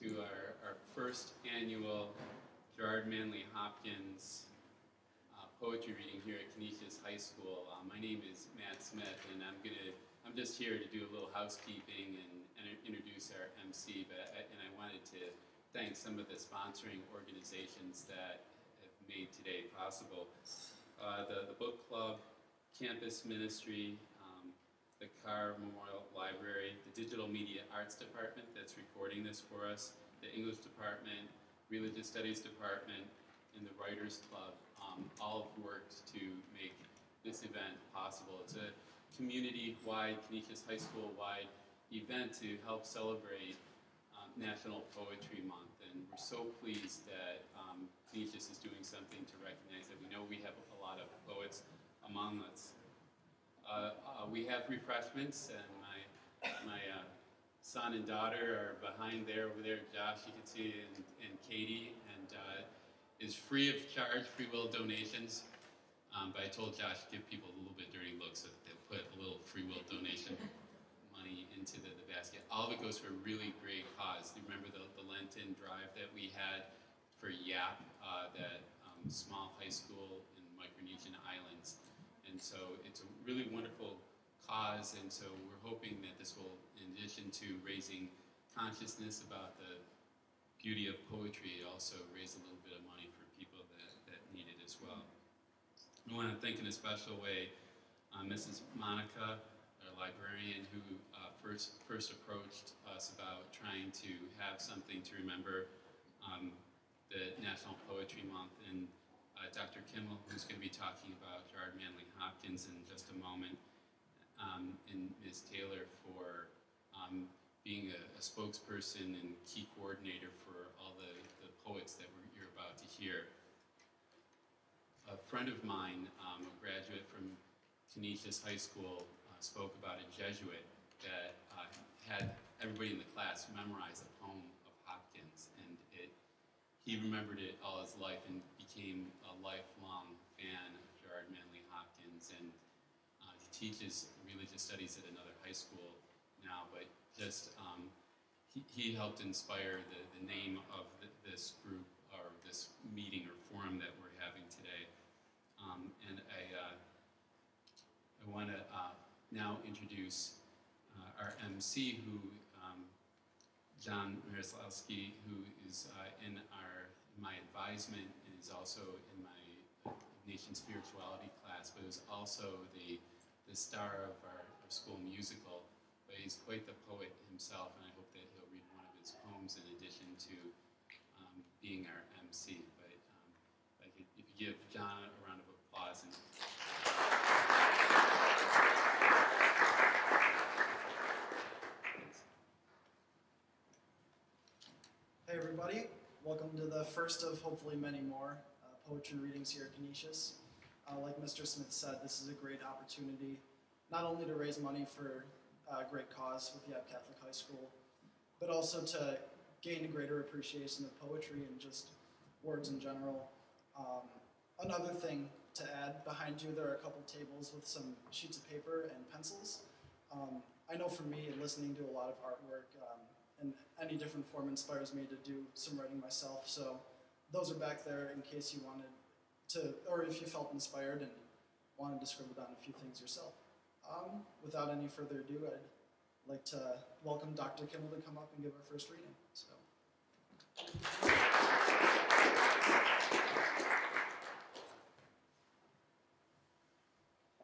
to our first annual Gerard Manley Hopkins poetry reading here at Canisius High School. My name is Matt Smith, and I'm just here to do a little housekeeping and introduce our MC. And I wanted to thank some of the sponsoring organizations that have made today possible. The book club, campus ministry, the Carr Memorial Library, the Digital Media Arts Department that's recording this for us, the English Department, Religious Studies Department, and the Writers Club all have worked to make this event possible. It's a community-wide, Canisius High School-wide event to help celebrate National Poetry Month, and we're so pleased that Canisius is doing something to recognize that. We know we have a lot of poets among us. We have refreshments, and my son and daughter are behind there, over there. Josh, you can see, and Katie, and is free of charge, free will donations. But I told Josh to give people a little bit dirty look, so that they put a little free will donation money into the basket. All of it goes for a really great cause. You remember the Lenten drive that we had for YAP, that small high school in Micronesian islands. And so it's a really wonderful cause, and so we're hoping that this will, in addition to raising consciousness about the beauty of poetry, also raise a little bit of money for people that need it as well. I want to thank in a special way Mrs. Monica, our librarian, who first approached us about trying to have something to remember the National Poetry Month, and Dr. Kimmel, who's going to be talking about Gerard Manley Hopkins in just a moment, and Ms. Taylor for being a spokesperson and key coordinator for all the poets that you're about to hear. A friend of mine, a graduate from Canisius High School, spoke about a Jesuit that had everybody in the class memorize a poem of Hopkins, and he remembered it all his life and became a lifelong fan of Gerard Manley Hopkins, and he teaches religious studies at another high school now, but just he helped inspire the name of this group, or this meeting or forum that we're having today. And I want to now introduce our MC, who John Miroslawski, who is in my advisement and is also in my Nation Spirituality class, but is also the star of our school musical. But he's quite the poet himself, and I hope that he'll read one of his poems in addition to being our MC. But if you give John a round of applause. And Hey everybody, welcome to the first of hopefully many more poetry readings here at Canisius. Like Mr. Smith said, this is a great opportunity not only to raise money for a great cause with Yap Catholic High School, but also to gain a greater appreciation of poetry and just words in general. Another thing to add, behind you there are a couple tables with some sheets of paper and pencils. I know for me, listening to a lot of artwork, and any different form inspires me to do some writing myself, so those are back there in case you wanted to, or if you felt inspired and wanted to scribble down a few things yourself. Without any further ado, I'd like to welcome Dr. Kimmel to come up and give our first reading. So.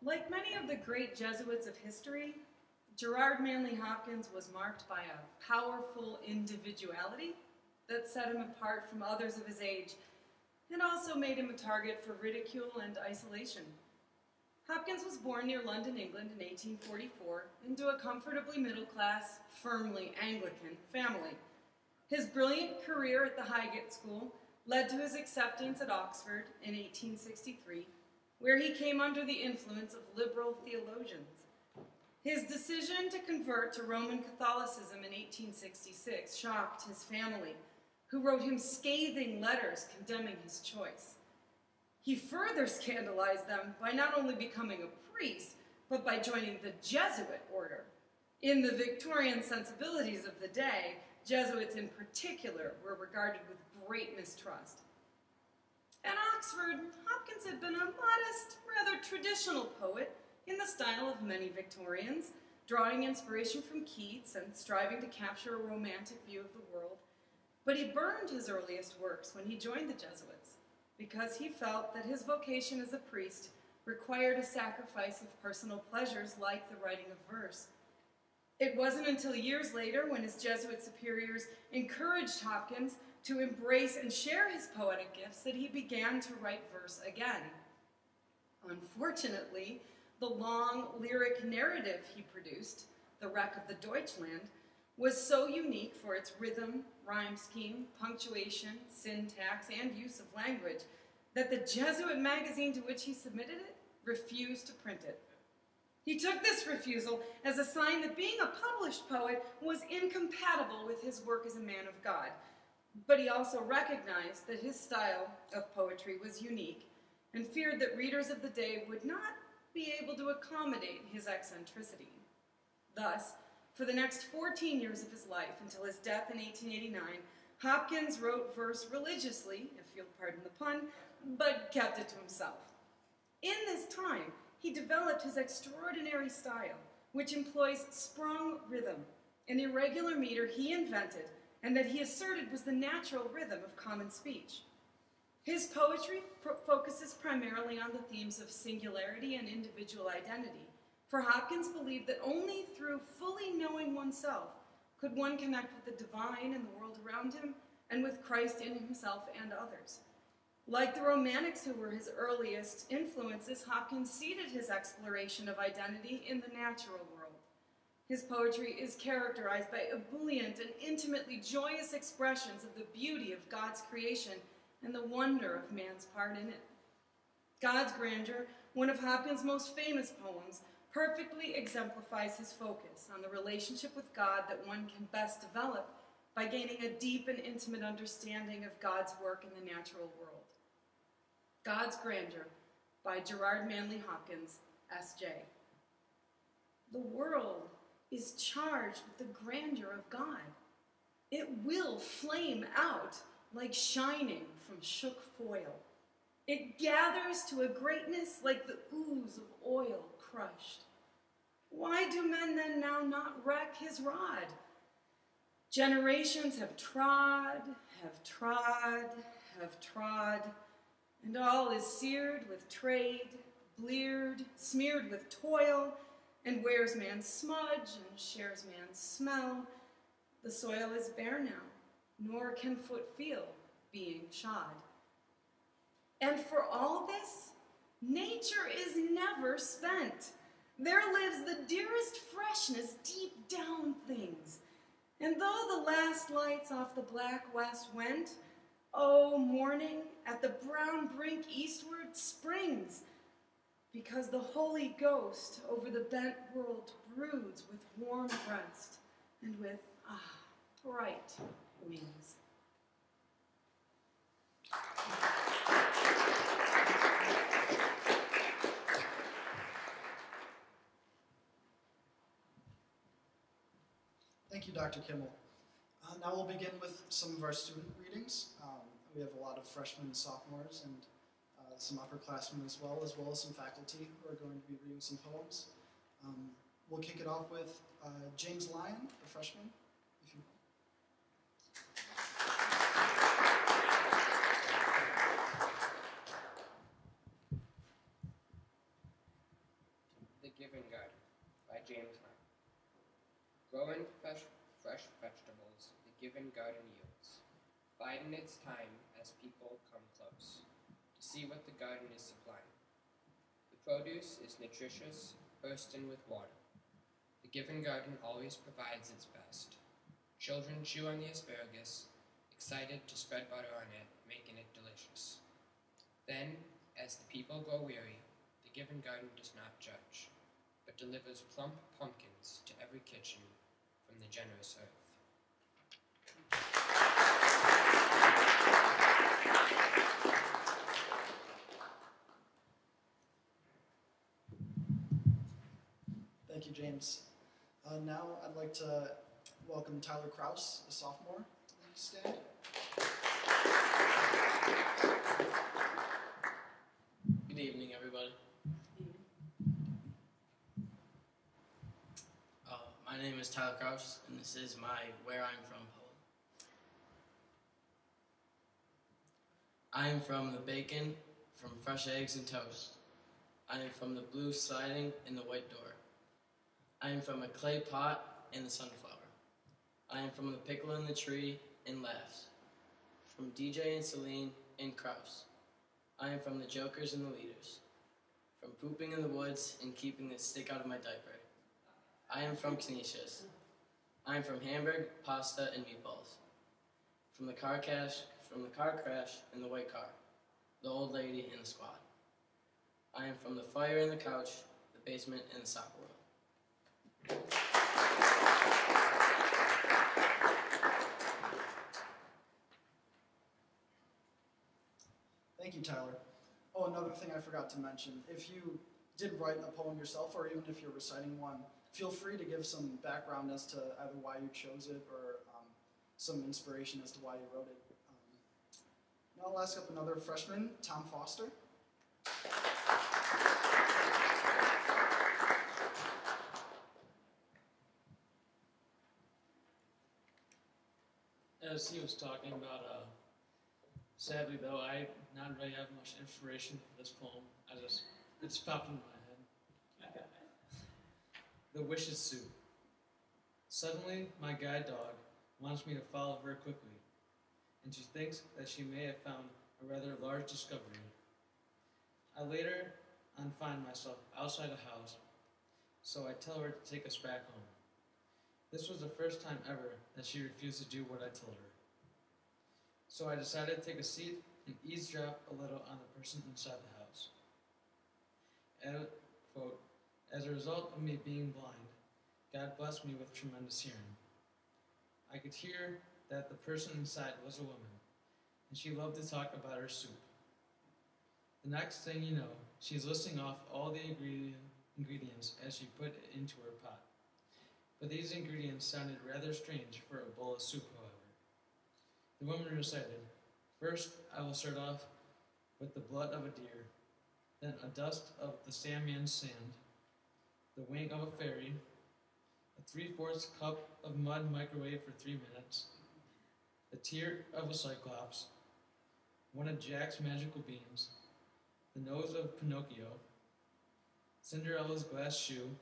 Like many of the great Jesuits of history, Gerard Manley Hopkins was marked by a powerful individuality that set him apart from others of his age and also made him a target for ridicule and isolation. Hopkins was born near London, England in 1844 into a comfortably middle-class, firmly Anglican family. His brilliant career at the Highgate School led to his acceptance at Oxford in 1863, where he came under the influence of liberal theologians. His decision to convert to Roman Catholicism in 1866 shocked his family, who wrote him scathing letters condemning his choice. He further scandalized them by not only becoming a priest, but by joining the Jesuit order. In the Victorian sensibilities of the day, Jesuits in particular were regarded with great mistrust. At Oxford, Hopkins had been a modest, rather traditional poet in the style of many Victorians, drawing inspiration from Keats and striving to capture a romantic view of the world. But he burned his earliest works when he joined the Jesuits, because he felt that his vocation as a priest required a sacrifice of personal pleasures like the writing of verse. It wasn't until years later, when his Jesuit superiors encouraged Hopkins to embrace and share his poetic gifts, that he began to write verse again. Unfortunately, the long lyric narrative he produced, The Wreck of the Deutschland, was so unique for its rhythm, rhyme scheme, punctuation, syntax, and use of language that the Jesuit magazine to which he submitted it refused to print it. He took this refusal as a sign that being a published poet was incompatible with his work as a man of God. But he also recognized that his style of poetry was unique and feared that readers of the day would not be able to accommodate his eccentricity. Thus, for the next 14 years of his life, until his death in 1889, Hopkins wrote verse religiously, if you'll pardon the pun, but kept it to himself. In this time, he developed his extraordinary style, which employs sprung rhythm, an irregular meter he invented and that he asserted was the natural rhythm of common speech. His poetry focuses primarily on the themes of singularity and individual identity, for Hopkins believed that only through fully knowing oneself could one connect with the divine in the world around him and with Christ in himself and others. Like the Romantics, who were his earliest influences, Hopkins seeded his exploration of identity in the natural world. His poetry is characterized by ebullient and intimately joyous expressions of the beauty of God's creation and the wonder of man's part in it. God's Grandeur, one of Hopkins' most famous poems, perfectly exemplifies his focus on the relationship with God that one can best develop by gaining a deep and intimate understanding of God's work in the natural world. God's Grandeur by Gerard Manley Hopkins, S.J. The world is charged with the grandeur of God. It will flame out like shining from shook foil. It gathers to a greatness like the ooze of oil crushed. Why do men then now not wreck his rod? Generations have trod, and all is seared with trade, bleared, smeared with toil, and wears man's smudge and shares man's smell. The soil is bare now, nor can foot feel being shod. And for all this, nature is never spent. There lives the dearest freshness deep down things. And though the last lights off the black west went, oh, morning at the brown brink eastward springs, because the Holy Ghost over the bent world broods with warm breast and with, bright wings. Thank you, Dr. Kimmel. Now we'll begin with some of our student readings. We have a lot of freshmen and sophomores and some upperclassmen as well as some faculty who are going to be reading some poems. We'll kick it off with James Lyon, a freshman. If you The Given Garden by James Lyon. Growing fresh vegetables, the given garden yields. Biding its time as people come close to see what the garden is supplying. The produce is nutritious, bursting with water. The given garden always provides its best. Children chew on the asparagus, excited to spread butter on it, making it delicious. Then, as the people grow weary, the given garden does not judge, but delivers plump pumpkins to every kitchen from the generous earth. Thank you, James. Now I'd like to welcome Tyler Kraus, a sophomore. Please stand. Good evening, everybody. My name is Tyler Kraus, and this is my Where I'm From poem. I am from the bacon, from fresh eggs and toast. I am from the blue sliding in the white door. I am from a clay pot in the sunflower. I am from the pickle in the tree in laughs. From DJ and Celine in Kraus. I am from the jokers and the leaders. From pooping in the woods and keeping the stick out of my diaper. I am from Canisius. I am from Hamburg, pasta, and meatballs. From the car crash in the white car. The old lady in the squad. I am from the fire in the couch, the basement, and the soccer world. Thank you, Tyler. Oh, another thing I forgot to mention. If you did write a poem yourself, or even if you're reciting one, feel free to give some background as to either why you chose it or some inspiration as to why you wrote it. Now I'll ask up another freshman, Tom Foster. As he was talking about, sadly though, I not really have much inspiration for this poem. It just popped into my head. The Wishes Soup. Suddenly, my guide dog wants me to follow her quickly, and she thinks that she may have found a rather large discovery. I later on find myself outside the house, so I tell her to take us back home. This was the first time ever that she refused to do what I told her. So I decided to take a seat and eavesdrop a little on the person inside the house. And, quote, as a result of me being blind, God blessed me with tremendous hearing. I could hear that the person inside was a woman, and she loved to talk about her soup. The next thing you know, she's listing off all the ingredients as she put it into her pot. But these ingredients sounded rather strange for a bowl of soup, however. The woman recited, "First, I will start off with the blood of a deer, then a dust of the Sandman's sand, the wing of a fairy, a 3/4 cup of mud microwave for 3 minutes, the tear of a cyclops, one of Jack's magical beans, the nose of Pinocchio, Cinderella's glass shoe,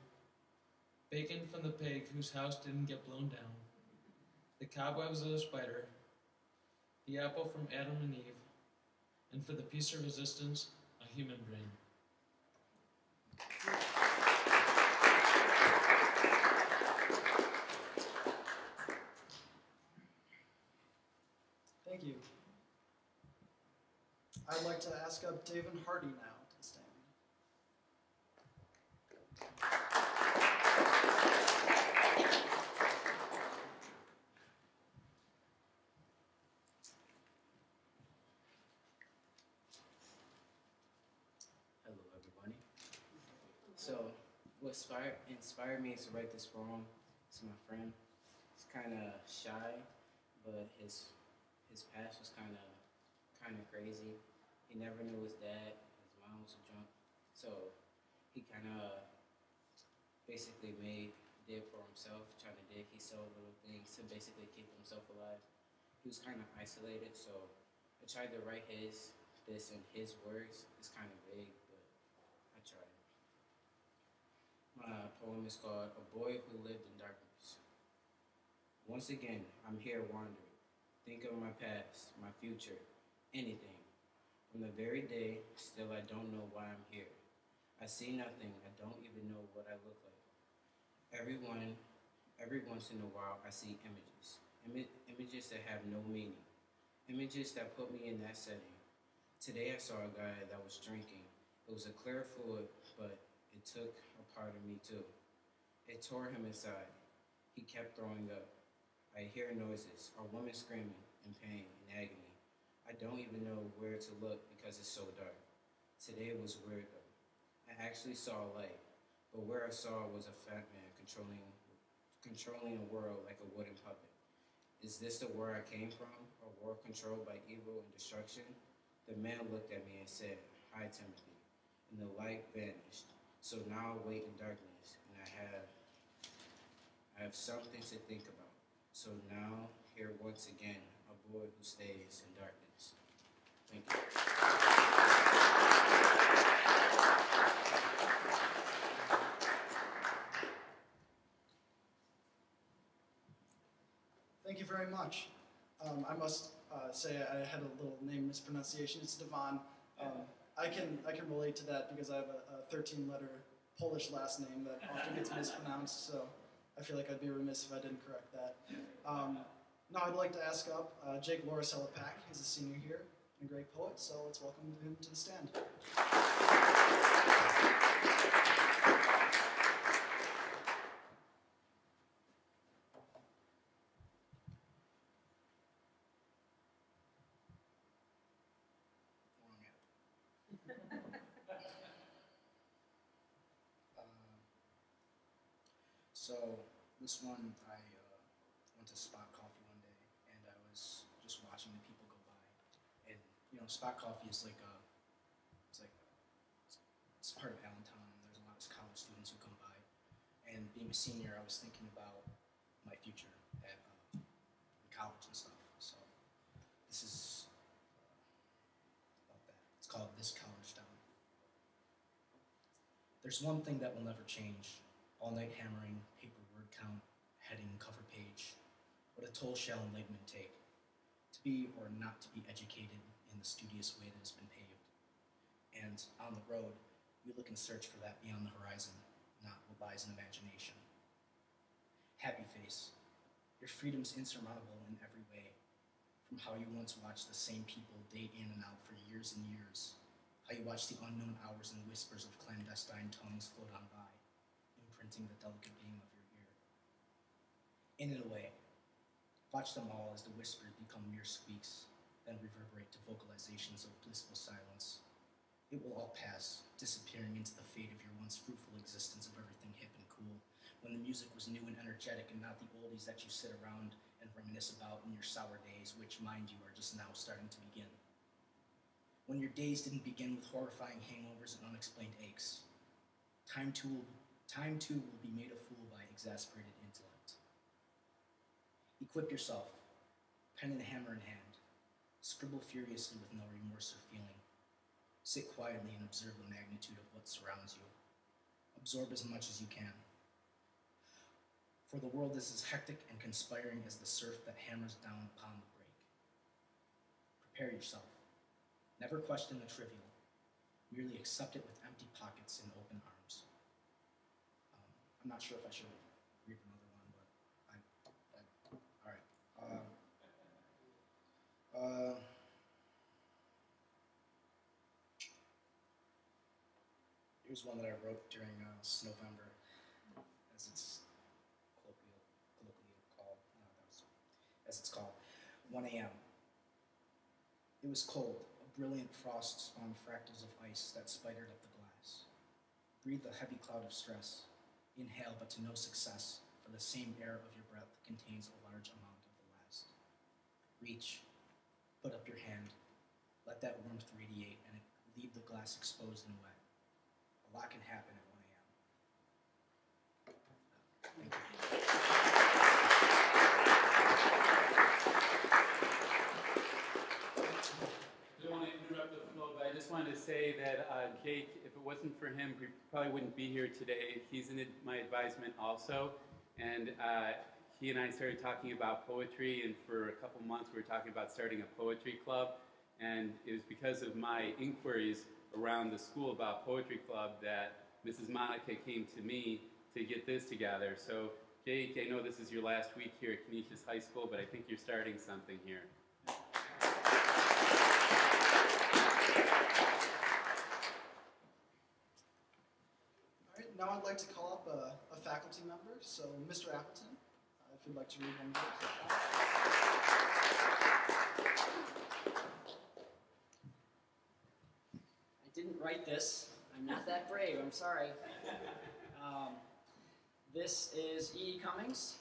bacon from the pig whose house didn't get blown down, the cobwebs of the spider, the apple from Adam and Eve, and for the piece of resistance, a human brain." Thank you. I'd like to ask up David Hardy now to stand. Hello, everybody. So, what inspired me to write this poem is my friend. He's kind of shy, but his past was kind of crazy. He never knew his dad. His mom was a drunk, so he kind of basically did for himself, trying to dig. He sold little things to basically keep himself alive. He was kind of isolated, so I tried to write this in his words. It's kind of vague, but I tried. My poem is called "A Boy Who Lived in Darkness." Once again, I'm here wandering. Think of my past, my future, anything. From the very day, still I don't know why I'm here. I see nothing, I don't even know what I look like. Every once in a while, I see images. Images that have no meaning. Images that put me in that setting. Today I saw a guy that was drinking. It was a clear fluid, but it took a part of me too. It tore him inside. He kept throwing up. I hear noises, a woman screaming in pain and agony. I don't even know where to look because it's so dark. Today was weird though. I actually saw a light, but where I saw was a fat man controlling a world like a wooden puppet. Is this the world I came from, a world controlled by evil and destruction? The man looked at me and said, "Hi, Timothy," and the light vanished. So now I wait in darkness, and I have something to think about. So now, here once again, a boy who stays in darkness. Thank you. Thank you very much. I must say I had a little name mispronunciation. It's Devon. I can relate to that because I have a 13-letter Polish last name that often gets mispronounced. So I feel like I'd be remiss if I didn't correct that. Now I'd like to ask up Jake Lorisella-Pack. He's a senior here and a great poet. So let's welcome him to the stand. So this one, I went to Spot Coffee one day, and I was just watching the people go by. And you know, Spot Coffee is like it's part of Allentown, and there's a lot of college students who come by. And being a senior, I was thinking about my future at in college and stuff. So this is about that. It's called "This College Town." There's one thing that will never change. All-night hammering, paper word count, heading, cover page. What a toll shall enlightenment take? To be or not to be educated in the studious way that has been paved. And on the road, we look and search for that beyond the horizon, not what lies in imagination. Happy face. Your freedom's insurmountable in every way. From how you once watched the same people date in and out for years and years. How you watched the unknown hours and whispers of clandestine tongues float on by. Imprinting the delicate beam of your ear. In a way, watch them all as the whispers become mere squeaks, then reverberate to vocalizations of blissful silence. It will all pass, disappearing into the fate of your once fruitful existence of everything hip and cool, when the music was new and energetic and not the oldies that you sit around and reminisce about in your sour days, which, mind you, are just now starting to begin. When your days didn't begin with horrifying hangovers and unexplained aches. Time too will be made a fool by exasperated intellect. Equip yourself, pen and hammer in hand. Scribble furiously with no remorse or feeling. Sit quietly and observe the magnitude of what surrounds you. Absorb as much as you can. For the world is as hectic and conspiring as the surf that hammers down upon the break. Prepare yourself. Never question the trivial. Merely accept it with empty pockets and open arms. I'm not sure if I should read another one, but all right. Here's one that I wrote during Snowvember, as it's colloquially called. As it's called, 1 a.m. It was cold. A brilliant frost spawned fractals of ice that spidered up the glass. Breathe a heavy cloud of stress. Inhale, but to no success, for the same air of your breath contains a large amount of the last. Reach, put up your hand, let that warmth radiate and leave the glass exposed and wet. A lot can happen at 1 a.m. Thank you. I don't want to interrupt the flow, but I just wanted to say that Jake, if it wasn't for him, we probably wouldn't be here today. He's in my advisement also, and he and I started talking about poetry, and for a couple months we were talking about starting a poetry club, and it was because of my inquiries around the school about poetry club that Mrs. Monica came to me to get this together. So Jake, I know this is your last week here at Canisius High School, but I think you're starting something here. Now I'd like to call up a faculty member, so Mr. Appleton, if you'd like to read one of I didn't write this. I'm not that brave, I'm sorry. This is E. E. Cummings.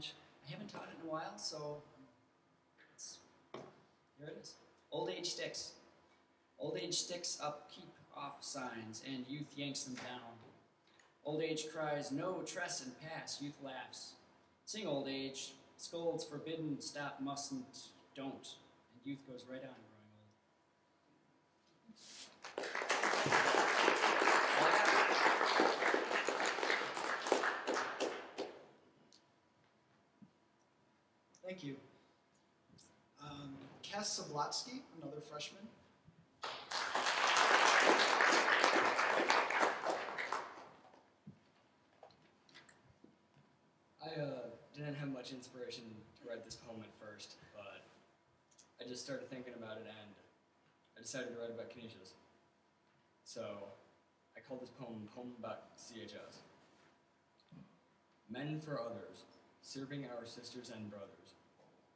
and I haven't taught it in a while, so here it is. Old age sticks. Old age sticks up keep off signs, and youth yanks them down. Old age cries, no, tress and pass, youth laughs. Sing old age, scolds forbidden, stop, mustn't, don't, and youth goes right on growing old. Thank you. Cass Sablatsky, another freshman. I didn't have much inspiration to write this poem at first, but I just started thinking about it and I decided to write about Canisius. So I called this poem Poem About CHS. Men for others, serving our sisters and brothers.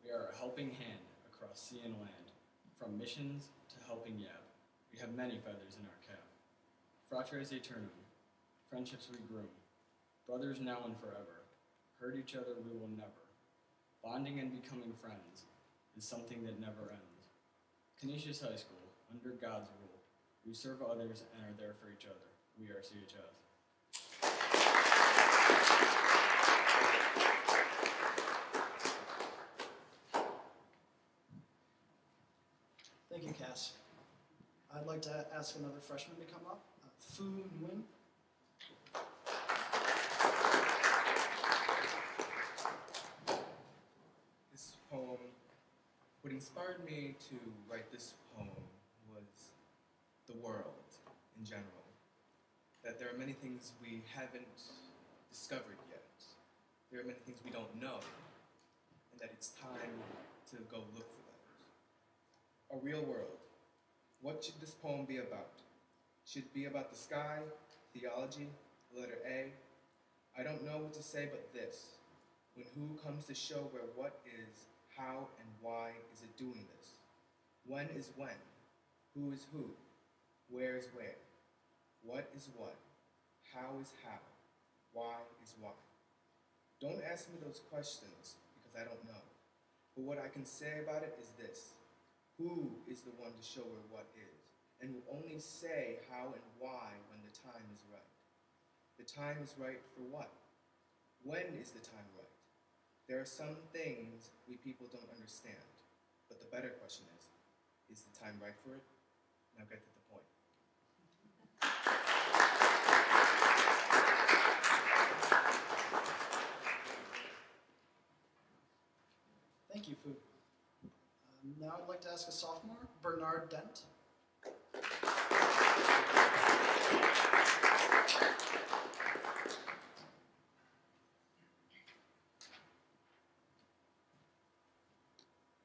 We are a helping hand across sea and land. From missions to helping yap, we have many feathers in our cap. Fratres aeternum, friendships we groom. Brothers now and forever. Hurt each other we will never. Bonding and becoming friends is something that never ends. Canisius High School, under God's rule, we serve others and are there for each other. We are CHS. Thank you, Cass. I'd like to ask another freshman to come up. Fu Nguyen. This poem, what inspired me to write this poem was the world in general. That there are many things we haven't discovered yet. There are many things we don't know, and that it's time to go look for those. A real world. What should this poem be about? Should it be about the sky, theology, the letter A? I don't know what to say but this. When who comes to show where what is, how and why is it doing this? When is when? Who is who? Where is where? What is what? How is how? Why is why? Don't ask me those questions because I don't know. But what I can say about it is this. Who is the one to show where what is? And will only say how and why when the time is right. The time is right for what? When is the time right? There are some things we people don't understand, but the better question is the time right for it? Now get to the point. Thank you, Fu. Now I'd like to ask a sophomore, Bernard Dent.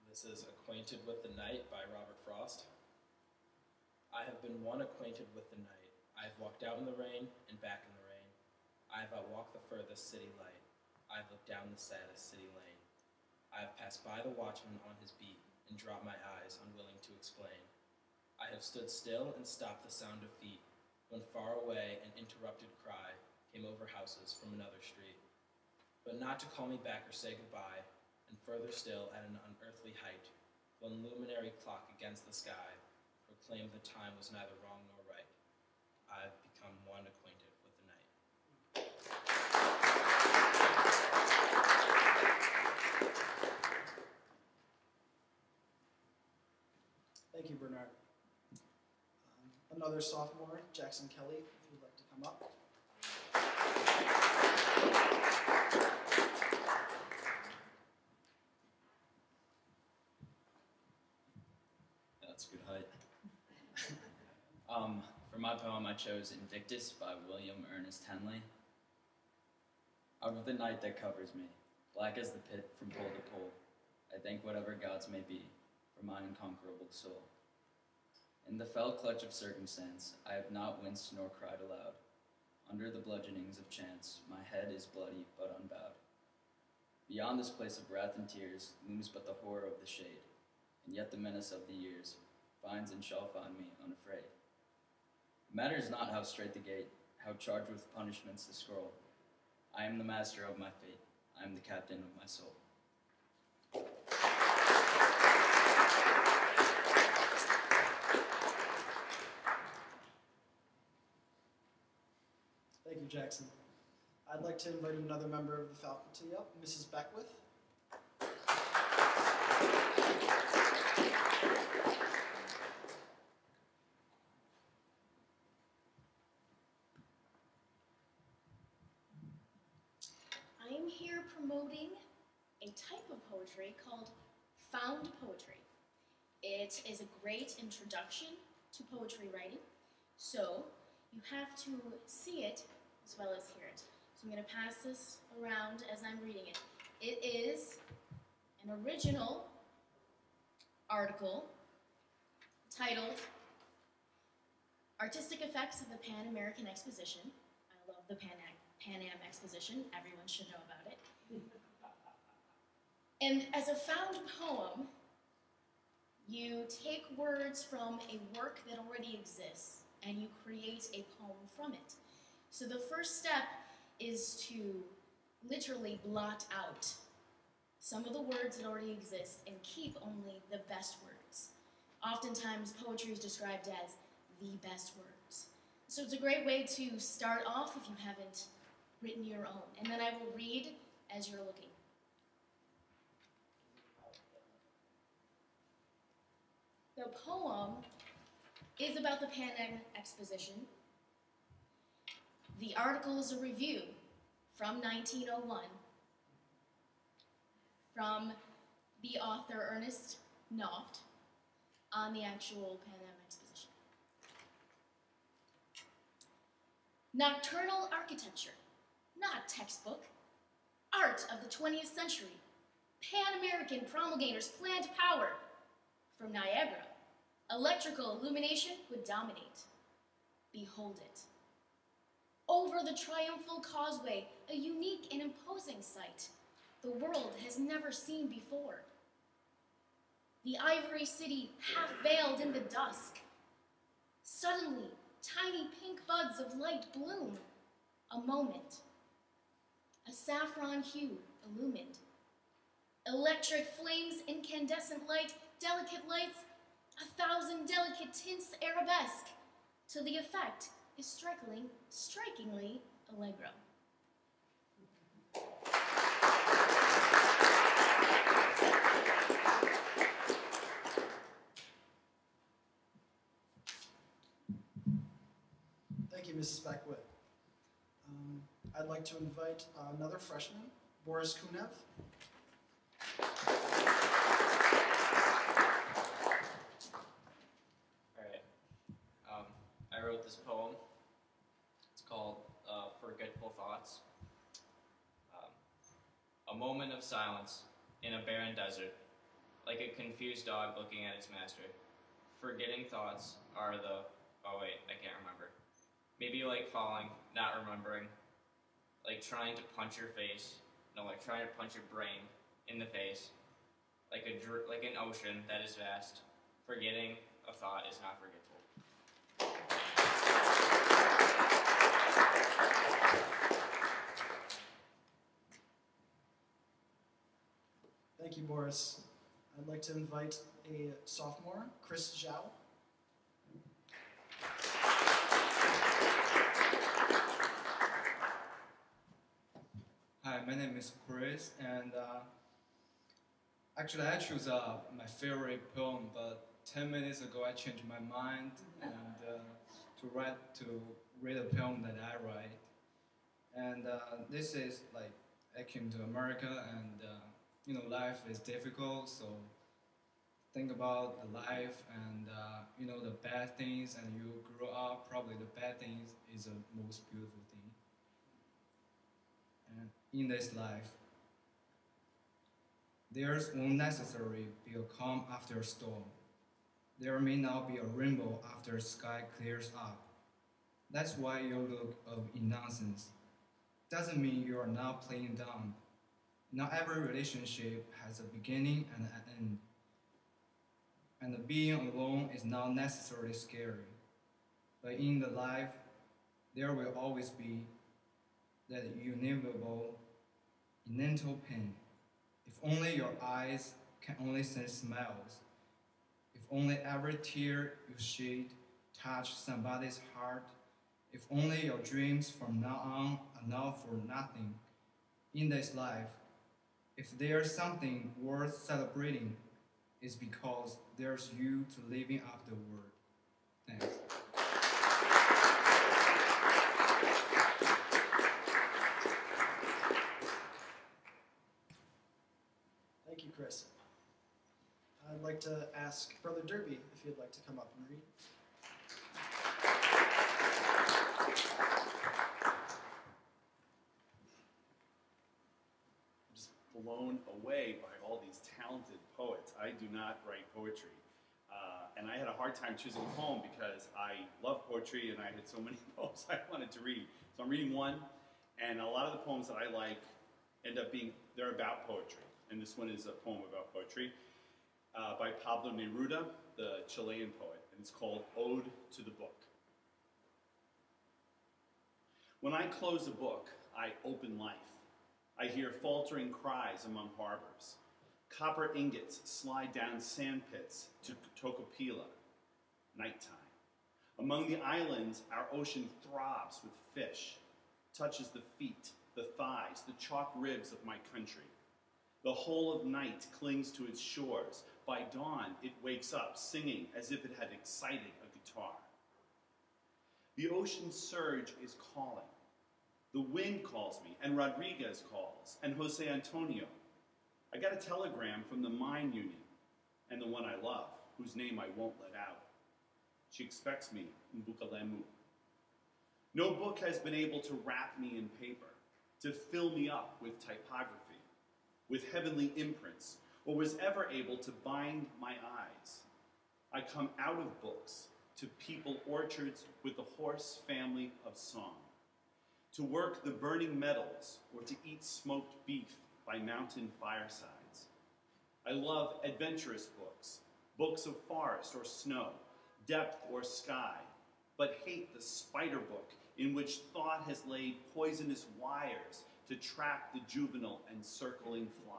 This is Acquainted with the Night by Robert Frost. I have been one acquainted with the night. I have walked out in the rain and back in the rain. I have outwalked the furthest city light. I have looked down the saddest city lane. I have passed by the watchman on his beat and dropped my eyes, unwilling to explain. I have stood still and stopped the sound of feet when far away an interrupted cry came over houses from another street. But not to call me back or say goodbye, and further still at an unearthly height, one luminary clock against the sky proclaimed the time was neither wrong nor right. I have become one acquainted with the night. Thank you, Bernard. Another sophomore, Jackson Kelly, if you'd like to come up. That's a good height. For my poem, I chose Invictus by William Ernest Henley. Out of the night that covers me, black as the pit from pole to pole, I thank whatever gods may be for my unconquerable soul. In the fell clutch of circumstance, I have not winced nor cried aloud. Under the bludgeonings of chance, my head is bloody but unbowed. Beyond this place of wrath and tears looms but the horror of the shade, and yet the menace of the years finds and shall find me unafraid. It matters not how straight the gate, how charged with punishments the scroll. I am the master of my fate. I'm the captain of my soul. Thank you, Jackson. I'd like to invite another member of the faculty up, Mrs. Beckwith. I am here promoting a type of poetry called found poetry. It is a great introduction to poetry writing, so you have to see it as well as hear it. So I'm going to pass this around as I'm reading it. It is an original article titled Artistic Effects of the Pan American Exposition. I love the Pan Am Exposition. Everyone should know about it. And as a found poem, you take words from a work that already exists and you create a poem from it. So the first step is to literally blot out some of the words that already exist and keep only the best words. Oftentimes, poetry is described as the best words. So it's a great way to start off if you haven't written your own. And then I will read as you're looking. The poem is about the Pan Am Exposition. The article is a review from 1901 from the author Ernest Noft on the actual Pan Am Exposition. Nocturnal architecture, not textbook. Art of the 20th century. Pan-American promulgators planned power. From Niagara, electrical illumination would dominate. Behold it. Over the Triumphal Causeway, a unique and imposing sight the world has never seen before. The Ivory City half veiled in the dusk. Suddenly, tiny pink buds of light bloom. A moment. A saffron hue illumined. Electric flames, incandescent light, delicate lights, 1,000 delicate tints arabesque, till the effect is strikingly allegro. Thank you, Mrs. Beckwith. I'd like to invite another freshman, Boris Kunev. Alright. I wrote this poem. It's called Forgetful Thoughts. A moment of silence in a barren desert, like a confused dog looking at its master. Forgetting thoughts are the... Oh wait, I can't remember. Maybe like falling, not remembering. Like trying to punch your face. No, like trying to punch your brain in the face. Like an ocean that is vast. Forgetting a thought is not forgetful. Thank you, Boris. I'd like to invite a sophomore, Chris Zhao. Hi, my name is Chris, and actually I chose my favorite poem, but 10 minutes ago I changed my mind and to read a poem that I write. And this is like I came to America, and you know, life is difficult, so think about the life and you know, the bad things, and you grow up, probably the bad things is the most beautiful thing. And in this life, there's one necessary be a calm after a storm. There may not be a rainbow after the sky clears up. That's why your look of nonsense doesn't mean you are not playing dumb. Not every relationship has a beginning and an end. And being alone is not necessarily scary. But in the life, there will always be that inevitable mental pain. If only your eyes can only sense smells. If only every tear you shed touched somebody's heart. If only your dreams from now on are now for nothing. In this life, if there's something worth celebrating, it's because there's you to living up the word. Thanks. Thank you, Chris. I'd like to ask Brother Derby if he'd like to come up and read. I'm just blown away by all these talented poets. I do not write poetry. And I had a hard time choosing a poem because I love poetry and I had so many poems I wanted to read. So I'm reading one, and a lot of the poems that I like end up being, they're about poetry. And this one is a poem about poetry by Pablo Neruda, the Chilean poet, and it's called Ode to the Book. When I close a book, I open life. I hear faltering cries among harbors. Copper ingots slide down sand pits to Tocopila, nighttime. Among the islands, our ocean throbs with fish, touches the feet, the thighs, the chalk ribs of my country. The whole of night clings to its shores. By dawn, it wakes up singing as if it had excited a guitar. The ocean surge is calling. The wind calls me, and Rodriguez calls, and Jose Antonio. I got a telegram from the mine union, and the one I love, whose name I won't let out. She expects me in Bukalemu. No book has been able to wrap me in paper, to fill me up with typography, with heavenly imprints, or was ever able to bind my eyes. I come out of books to people orchards with the horse family of song, to work the burning metals or to eat smoked beef by mountain firesides. I love adventurous books, books of forest or snow, depth or sky, but hate the spider book in which thought has laid poisonous wires to trap the juvenile and circling fly.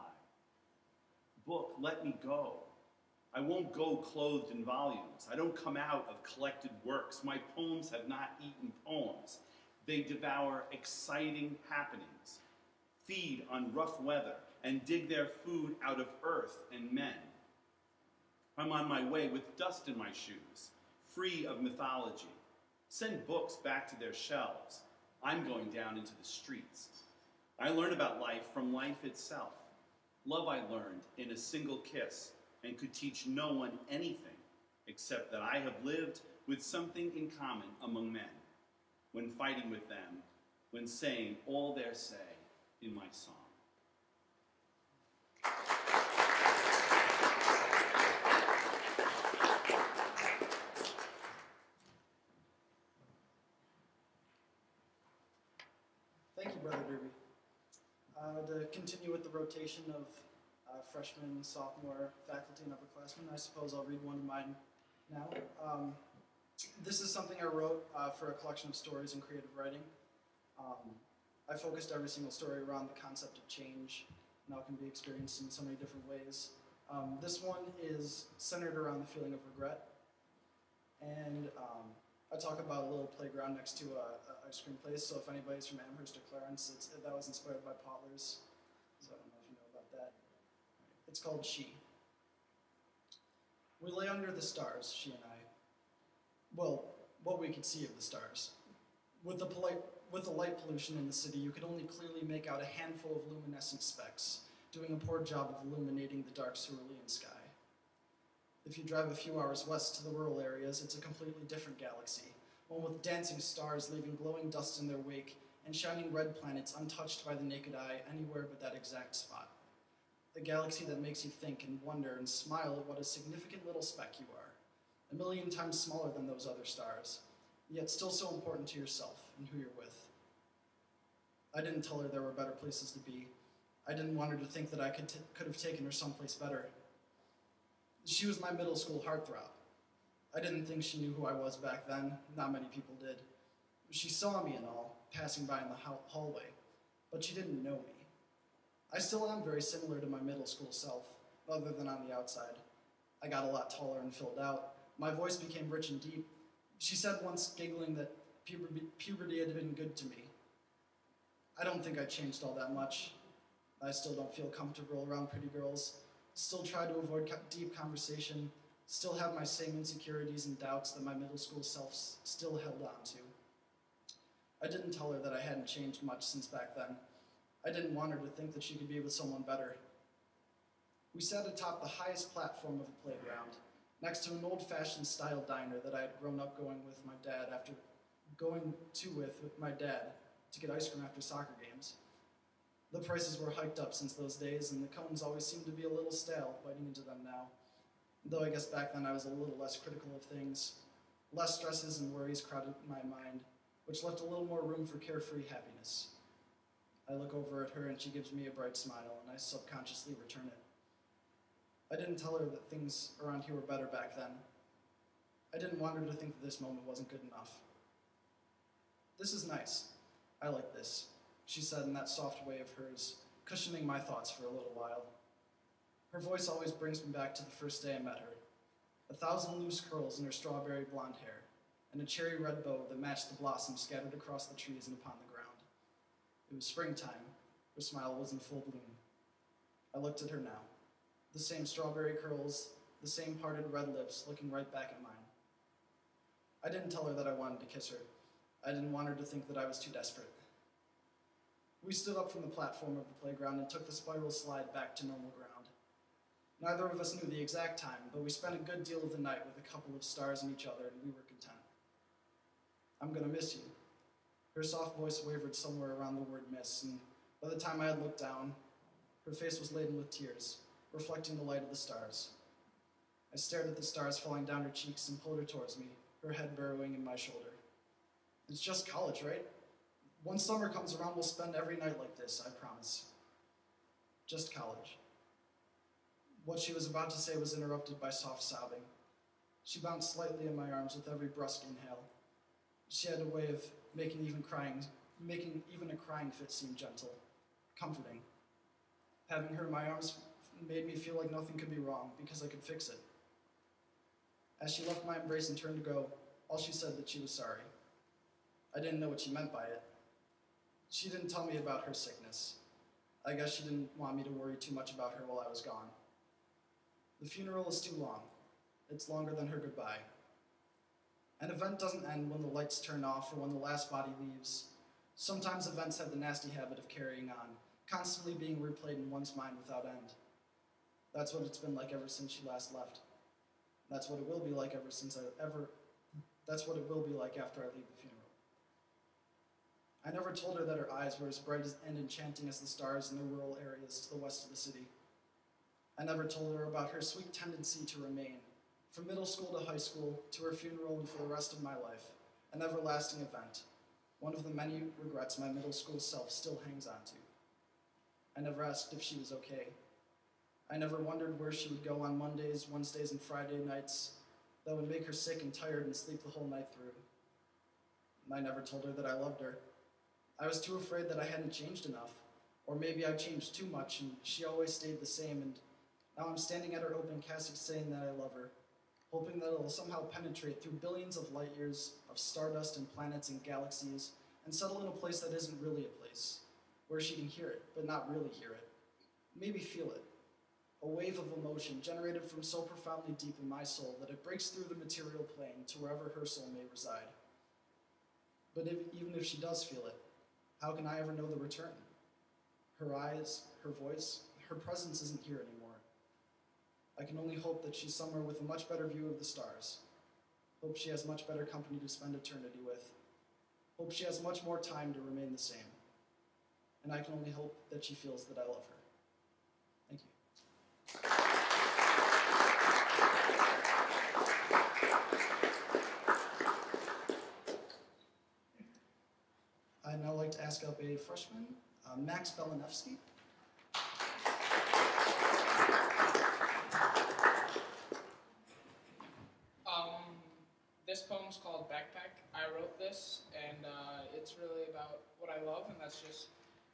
Book, let me go. I won't go clothed in volumes. I don't come out of collected works. My poems have not eaten poems. They devour exciting happenings, feed on rough weather, and dig their food out of earth and men. I'm on my way with dust in my shoes, free of mythology. Send books back to their shelves. I'm going down into the streets. I learn about life from life itself. Love I learned in a single kiss and could teach no one anything except that I have lived with something in common among men, when fighting with them, when saying all their say in my song. Thank you, Brother Derby. To continue with the rotation of freshman, sophomore, faculty, and upperclassmen, I suppose I'll read one of mine now. This is something I wrote for a collection of stories in creative writing. I focused every single story around the concept of change and how it can be experienced in so many different ways. This one is centered around the feeling of regret. And I talk about a little playground next to a ice cream place, so if anybody's from Amherst or Clarence, that was inspired by Potler's, so I don't know if you know about that. It's called She. We lay under the stars, she and I. Well, what we could see of the stars. With the light pollution in the city, you could only clearly make out a handful of luminescent specks, doing a poor job of illuminating the dark cerulean sky. If you drive a few hours west to the rural areas, it's a completely different galaxy, one with dancing stars leaving glowing dust in their wake, and shining red planets untouched by the naked eye anywhere but that exact spot. A galaxy that makes you think and wonder and smile at what a significant little speck you are, 1,000,000 times smaller than those other stars, yet still so important to yourself and who you're with. I didn't tell her there were better places to be. I didn't want her to think that I could have taken her someplace better. She was my middle school heartthrob. I didn't think she knew who I was back then. Not many people did. She saw me and all, passing by in the hallway, but she didn't know me. I still am very similar to my middle school self, other than on the outside. I got a lot taller and filled out. My voice became rich and deep. She said once, giggling, that puberty had been good to me. I don't think I changed all that much. I still don't feel comfortable around pretty girls, still try to avoid deep conversation, still have my same insecurities and doubts that my middle school self still held on to. I didn't tell her that I hadn't changed much since back then. I didn't want her to think that she could be with someone better. We sat atop the highest platform of the playground, next to an old-fashioned style diner that I had grown up going with my dad with my dad to get ice cream after soccer games. The prices were hiked up since those days, and the cones always seemed to be a little stale, biting into them now. Though I guess back then I was a little less critical of things. Less stresses and worries crowded my mind, which left a little more room for carefree happiness. I look over at her and she gives me a bright smile, and I subconsciously return it. I didn't tell her that things around here were better back then. I didn't want her to think that this moment wasn't good enough. "This is nice. I like this," she said in that soft way of hers, cushioning my thoughts for a little while. Her voice always brings me back to the first day I met her. 1,000 loose curls in her strawberry blonde hair, and a cherry red bow that matched the blossoms scattered across the trees and upon the ground. It was springtime. Her smile was in full bloom. I looked at her now. The same strawberry curls, the same parted red lips looking right back at mine. I didn't tell her that I wanted to kiss her. I didn't want her to think that I was too desperate. We stood up from the platform of the playground and took the spiral slide back to normal ground. Neither of us knew the exact time, but we spent a good deal of the night with a couple of stars in each other, and we were content. "I'm gonna miss you." Her soft voice wavered somewhere around the word miss, and by the time I had looked down, her face was laden with tears, reflecting the light of the stars. I stared at the stars falling down her cheeks and pulled her towards me, her head burrowing in my shoulder. "It's just college, right? When summer comes around, we'll spend every night like this, I promise." Just college. What she was about to say was interrupted by soft sobbing. She bounced slightly in my arms with every brusque inhale. She had a way of making even a crying fit seem gentle, comforting. Having her in my arms made me feel like nothing could be wrong, because I could fix it. As she left my embrace and turned to go, all she said that she was sorry. I didn't know what she meant by it. She didn't tell me about her sickness. I guess she didn't want me to worry too much about her while I was gone. The funeral is too long. It's longer than her goodbye. An event doesn't end when the lights turn off or when the last body leaves. Sometimes events have the nasty habit of carrying on, constantly being replayed in one's mind without end. That's what it's been like ever since she last left. That's what it will be like That's what it will be like after I leave the funeral. I never told her that her eyes were as bright and enchanting as the stars in the rural areas to the west of the city. I never told her about her sweet tendency to remain, from middle school to high school, to her funeral and for the rest of my life, an everlasting event, one of the many regrets my middle school self still hangs on to. I never asked if she was okay. I never wondered where she would go on Mondays, Wednesdays, and Friday nights that would make her sick and tired and sleep the whole night through. I never told her that I loved her. I was too afraid that I hadn't changed enough, or maybe I changed too much and she always stayed the same, and now I'm standing at her open casket saying that I love her, hoping that it'll somehow penetrate through billions of light years of stardust and planets and galaxies and settle in a place that isn't really a place, where she can hear it, but not really hear it. Maybe feel it. A wave of emotion generated from so profoundly deep in my soul that it breaks through the material plane to wherever her soul may reside. But even if she does feel it, how can I ever know the return? Her eyes, her voice, her presence isn't here anymore. I can only hope that she's somewhere with a much better view of the stars. Hope she has much better company to spend eternity with. Hope she has much more time to remain the same. And I can only hope that she feels that I love her. Thank you. I'd now like to ask up a freshman, Max Belinevsky. This poem's called Backpack. I wrote this, and it's really about what I love, and that's just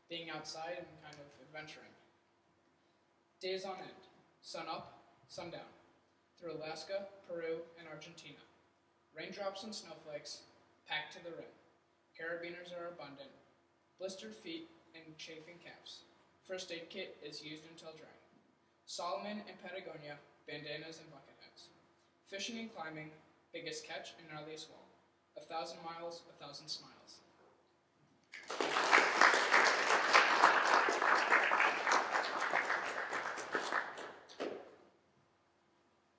being outside and kind of adventuring. Days on end, sun up, sun down, through Alaska, Peru, and Argentina. Raindrops and snowflakes, packed to the rim. Carabiners are abundant, blistered feet and chafing calves. First aid kit is used until drying. Solomon and Patagonia, bandanas and bucket hats. Fishing and climbing, biggest catch and gnarliest wall. 1,000 miles, 1,000 smiles.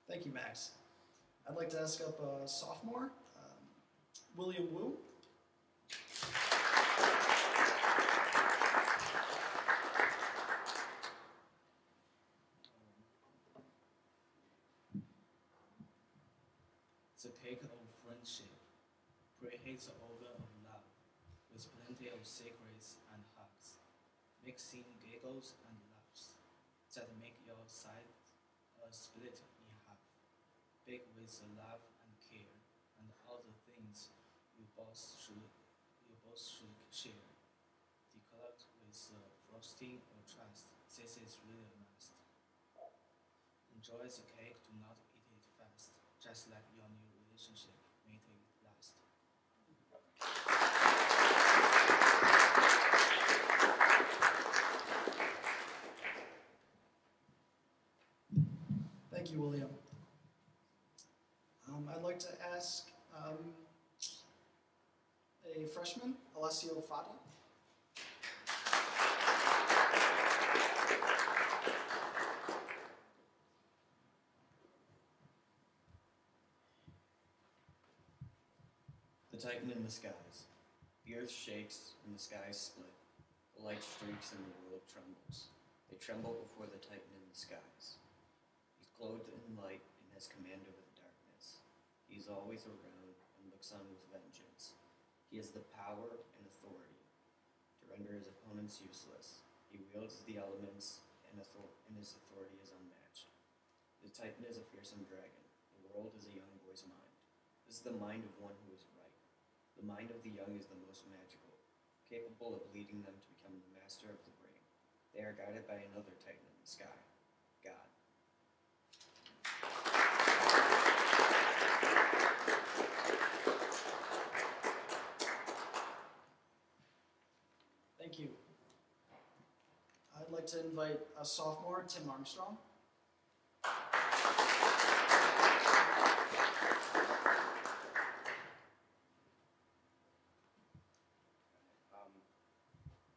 Thank you, Max. I'd like to ask up a sophomore, William Wu. The cake of friendship, preheats over of love, with plenty of secrets and hugs, mixing giggles and laughs, that make your side split in half, big with the love and care, and all the things you both should share. Decorated with frosting or trust, this is really a must. Enjoy the cake, do not eat it fast, just like your new relationship, make it last. Thank you, William. I'd like to ask a freshman, Alessio Fata. The Titan in the skies. The earth shakes and the skies split. The light streaks and the world trembles. They tremble before the Titan in the skies. He's clothed in light and has command over the darkness. He is always around and looks on with vengeance. He has the power and authority to render his opponents useless. He wields the elements and his authority is unmatched. The Titan is a fearsome dragon. The world is a young boy's mind. This is the mind of one who is right. The mind of the young is the most magical, capable of leading them to become the master of the brain. They are guided by another Titan in the sky, God. Thank you. I'd like to invite a sophomore, Tim Armstrong.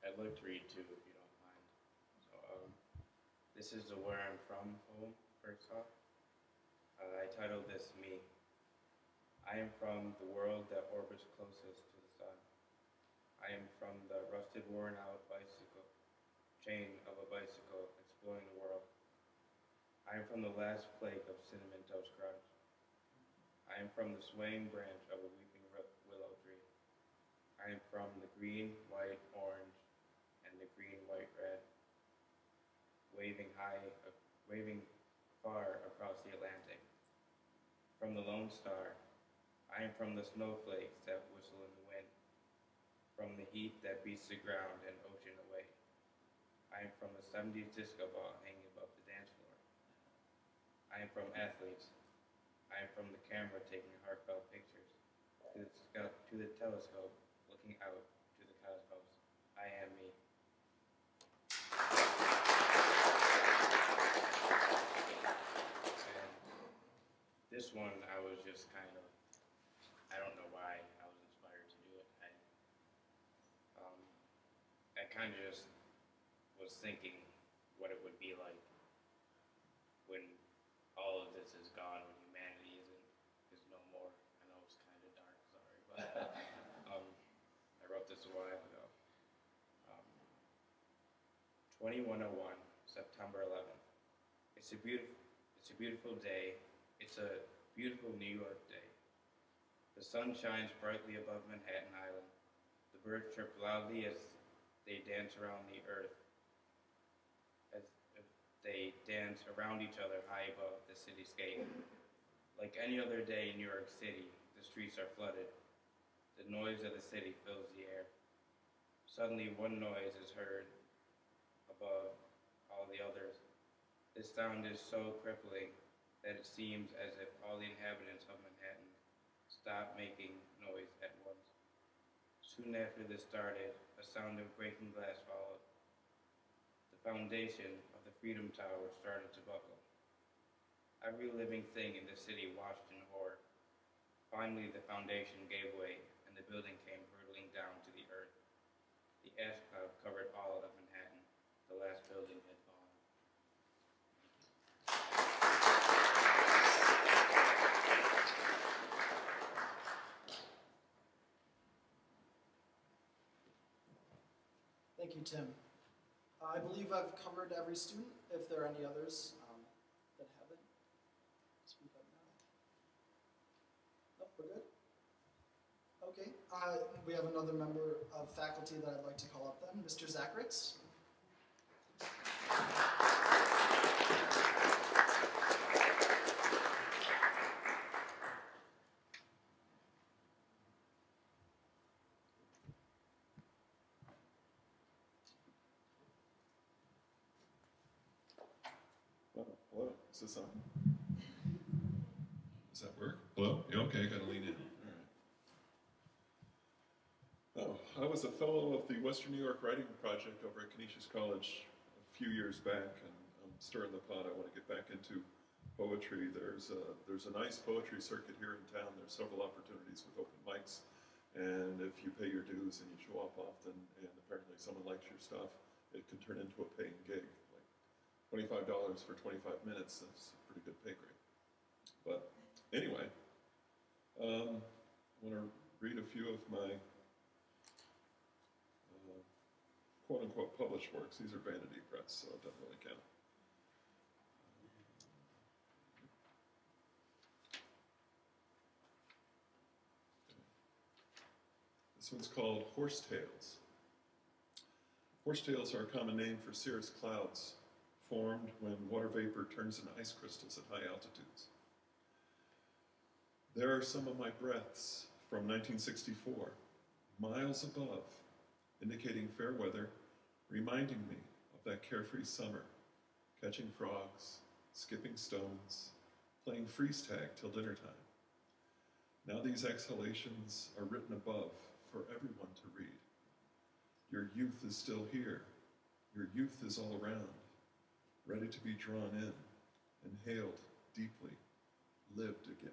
I'd like to read too, if you don't mind. So, this is the Where I'm From poem, first off. I titled this Me. I am from the world that orbits closest to the sun. I am from the rusted, worn-out bicycle, chain of a bicycle exploring the world. I am from the last flake of cinnamon toast crunch. I am from the swaying branch of a weeping willow tree. I am from the green, white, orange, and the green, white, red, waving far across the Atlantic. From the lone star, I am from the snowflakes that whistle in the wind, from the heat that beats the ground and ocean away. I am from the 70s disco ball hanging above the dance floor. I am from athletes. I am from the camera taking heartfelt pictures, to the telescope looking out to the cosmos. I am me. And this one, I was just kind of, I don't know why I was inspired to do it. I kind of just was thinking what it would be like when all of this is gone, when humanity is no more. I know it's kind of dark, sorry, but I wrote this a while ago. 2101, September 11th. It's a beautiful day. It's a beautiful New York day. The sun shines brightly above Manhattan Island. The birds chirp loudly as they dance around the earth, as they dance around each other high above the cityscape. Like any other day in New York City, the streets are flooded. The noise of the city fills the air. Suddenly, one noise is heard above all the others. The sound is so crippling that it seems as if all the inhabitants of Manhattan stopped making noise at once. Soon after this started, a sound of breaking glass followed. The foundation of the Freedom Tower started to buckle. Every living thing in the city watched in horror. Finally, the foundation gave way, and the building came hurtling down to the earth. The ash cloud covered all of Manhattan. The last building had fallen. Thank you, Tim. I believe I've covered every student. If there are any others that haven't, speak up now. Nope, we're good. Okay, we have another member of faculty that I'd like to call up then, Mr. Zachritz. Hello, is this on? Does that work? Hello? Yeah, okay, I gotta lean in. All right. Oh, I was a fellow of the Western New York Writing Project over at Canisius College a few years back, and I'm stirring the pot. I want to get back into poetry. There's a nice poetry circuit here in town. There's several opportunities with open mics, and if you pay your dues and you show up often, and apparently someone likes your stuff, it could turn into a paying gig. $25 for 25 minutes, that's a pretty good pay grade. But anyway, I want to read a few of my quote-unquote published works. These are vanity press, so it doesn't really count. This one's called Horsetails. Horsetails are a common name for cirrus clouds formed when water vapor turns into ice crystals at high altitudes. There are some of my breaths from 1964, miles above, indicating fair weather, reminding me of that carefree summer, catching frogs, skipping stones, playing freeze tag till dinner time. Now these exhalations are written above for everyone to read. Your youth is still here. Your youth is all around, ready to be drawn in, inhaled deeply, lived again.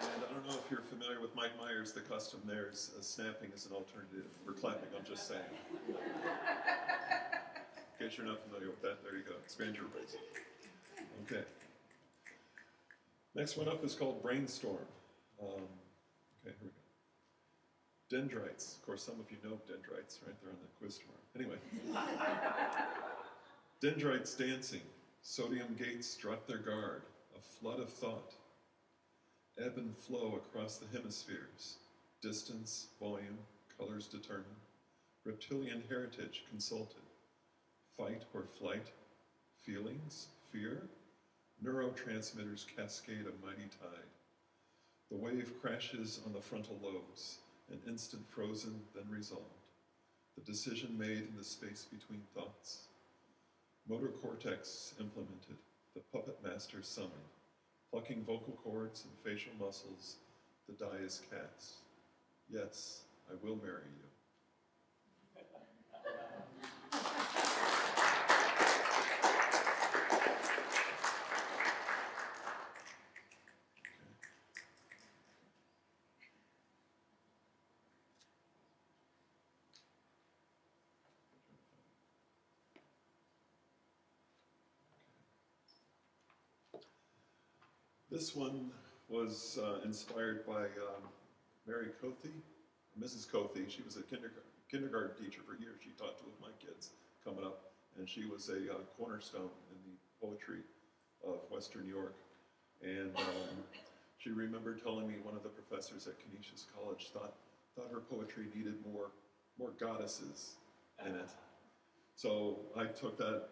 And I don't know if you're familiar with Mike Myers, the custom there is snapping as an alternative. We're clapping, I'm just saying. In case you're not familiar with that, there you go. Expand your horizon. Okay. Next one up is called Brainstorm. Okay, here we go. Dendrites. Of course, some of you know dendrites, right? They're on the quiz tomorrow. Anyway. Dendrites dancing. Sodium gates strut their guard. A flood of thought. Ebb and flow across the hemispheres. Distance, volume, colors determined. Reptilian heritage consulted. Fight or flight. Feelings, fear. Neurotransmitters cascade a mighty tide. The wave crashes on the frontal lobes, an instant frozen, then resolved. The decision made in the space between thoughts. Motor cortex implemented, the puppet master summoned. Plucking vocal cords and facial muscles, the die is cast. Yes, I will marry you. This one was inspired by Mary Cothy, Mrs. Cothy. She was a kindergarten teacher for years. She taught two of my kids coming up, and she was a cornerstone in the poetry of Western New York. And she remembered telling me one of the professors at Canisius College thought her poetry needed more goddesses in it. So I took that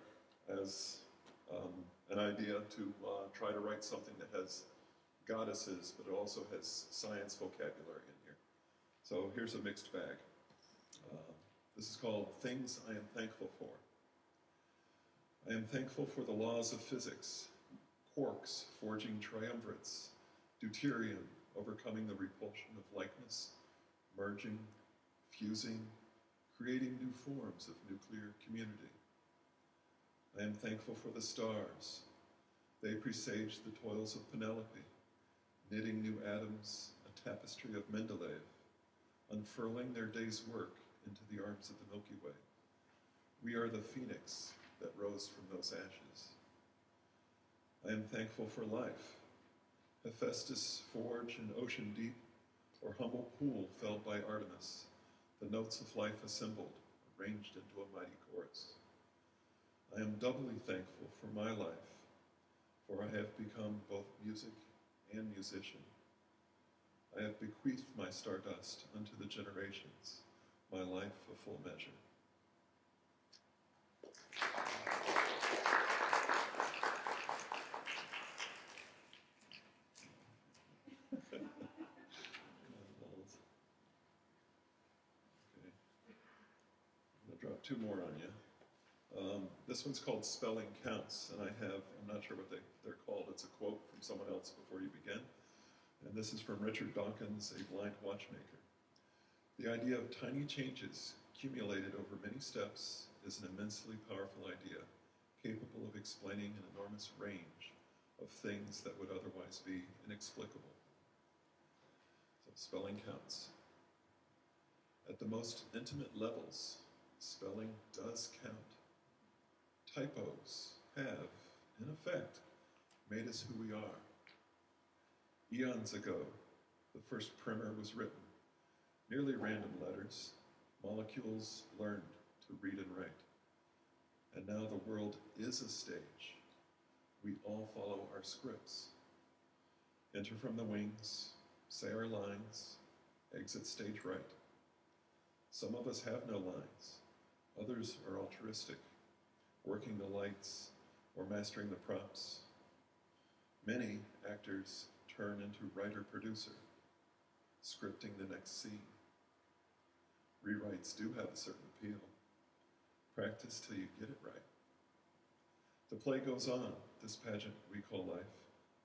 as an idea to try to write something that has goddesses, but it also has science vocabulary in here. So here's a mixed bag. This is called Things I Am Thankful For. I am thankful for the laws of physics, quarks forging triumvirates, deuterium overcoming the repulsion of likeness, merging, fusing, creating new forms of nuclear community. I am thankful for the stars. They presage the toils of Penelope, knitting new atoms, a tapestry of Mendeleev, unfurling their day's work into the arms of the Milky Way. We are the phoenix that rose from those ashes. I am thankful for life. Hephaestus' forge in ocean deep, or humble pool felled by Artemis, the notes of life assembled, arranged into a mighty chorus. I am doubly thankful for my life, for I have become both music and musician. I have bequeathed my stardust unto the generations, my life a full measure. Drop two more on you. This one's called Spelling Counts, and I'm not sure what they're called. It's a quote from someone else before you begin. And this is from Richard Dawkins, a blind watchmaker. The idea of tiny changes accumulated over many steps is an immensely powerful idea, capable of explaining an enormous range of things that would otherwise be inexplicable. So spelling counts. At the most intimate levels, spelling does count. Typos have, in effect, made us who we are. Eons ago, the first primer was written, nearly random letters. Molecules learned to read and write. And now the world is a stage. We all follow our scripts. Enter from the wings, say our lines, exit stage right. Some of us have no lines. Others are altruistic, working the lights or mastering the props. Many actors turn into writer-producer, scripting the next scene. Rewrites do have a certain appeal. Practice till you get it right. The play goes on, this pageant we call life,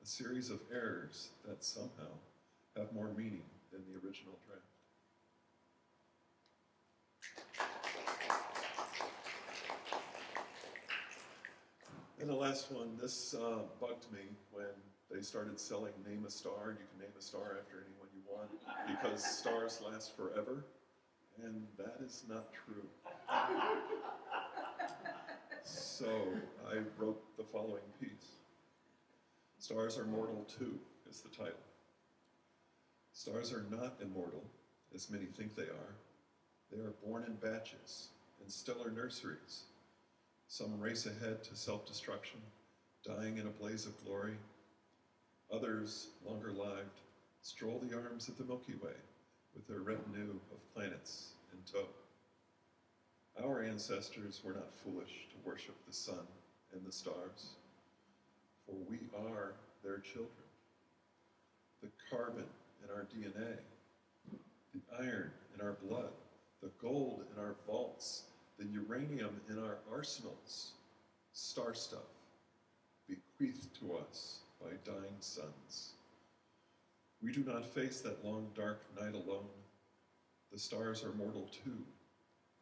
a series of errors that somehow have more meaning than the original draft. And the last one, this bugged me when they started selling Name a Star. You can name a star after anyone you want because stars last forever, and that is not true. So I wrote the following piece. Stars are mortal too, is the title. Stars are not immortal, as many think they are. They are born in batches, in stellar nurseries. Some race ahead to self-destruction, dying in a blaze of glory. Others, longer-lived, stroll the arms of the Milky Way with their retinue of planets in tow. Our ancestors were not foolish to worship the sun and the stars, for we are their children. The carbon in our DNA, the iron in our blood, the gold in our vaults, the uranium in our arsenals, star stuff, bequeathed to us by dying suns. We do not face that long, dark night alone. The stars are mortal too,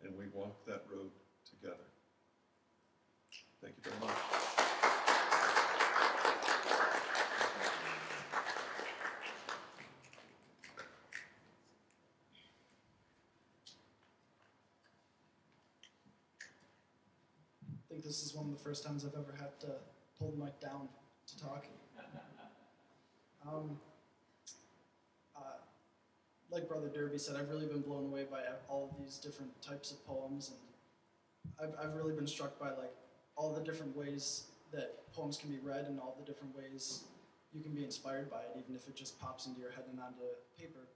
and we walk that road together. Thank you very much. I think this is one of the first times I've ever had to pull the mic down to talk. Like Brother Derby said, I've really been blown away by all of these different types of poems, and I've really been struck by like all the different ways that poems can be read and all the different ways you can be inspired by it, even if it just pops into your head and onto paper.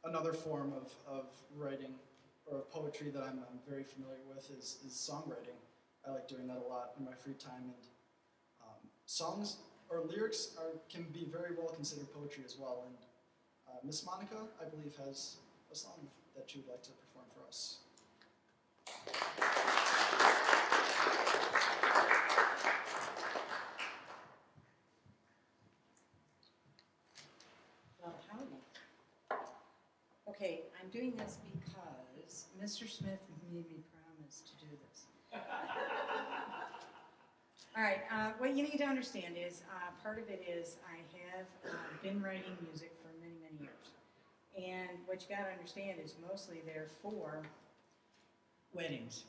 Another form of writing or of poetry that I'm very familiar with is songwriting. I like doing that a lot in my free time, and songs or lyrics can be very well considered poetry as well. And Miss Monica, I believe, has a song that she would like to perform for us. Well, howdy. Okay, I'm doing this because Mr. Smith made me promise to do this. All right, what you need to understand is part of it is I have been writing music for many, many years. And what you got to understand is mostly they're for weddings.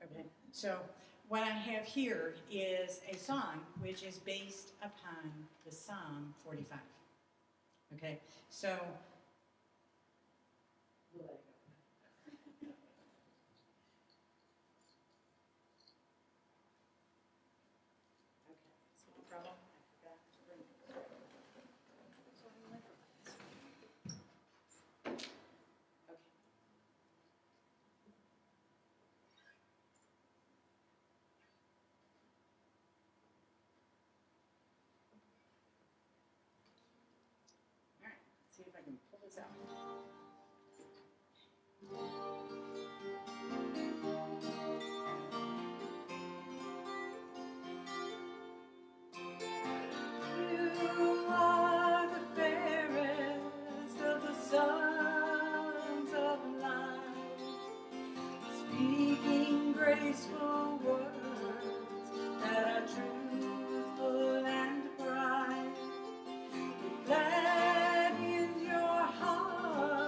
Okay, so what I have here is a song which is based upon the Psalm 45. Okay, so we'll let it go. Okay, small problem. I forgot to bring it. So I'm gonna go. Okay. All right, let's see if I can pull this out. You are the fairest of the sons of light, speaking graceful words that are truthful and bright. Glad in your heart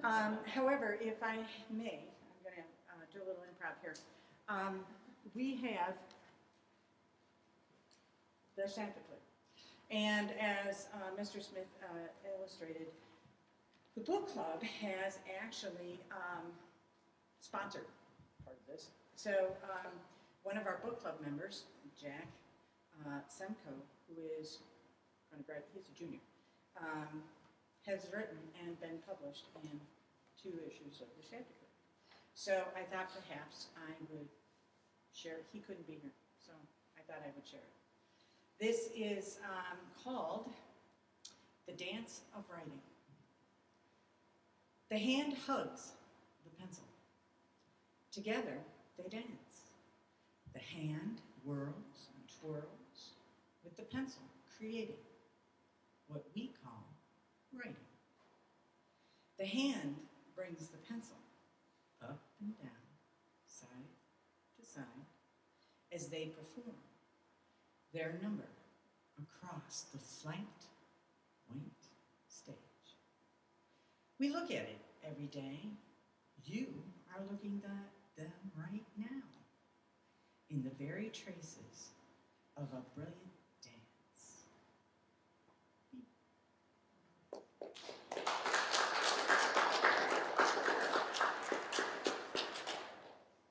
However, if I may, I'm going to do a little improv here. We have the Santa Claus. And as Mr. Smith illustrated, the book club has actually sponsored part of this. So one of our book club members, Jack Semko, who is going to graduate, he's a junior, has written and been published in 2 issues of the Santa Claus. So I thought perhaps I would share it. He couldn't be here, so I thought I would share it. This is called The Dance of Writing. The hand hugs the pencil. Together, they dance. The hand whirls and twirls with the pencil, creating what we call writing. The hand brings the pencil up and down, side to side, as they perform their number across the flanked white stage. We look at it every day. You are looking at them right now in the very traces of a brilliant dance.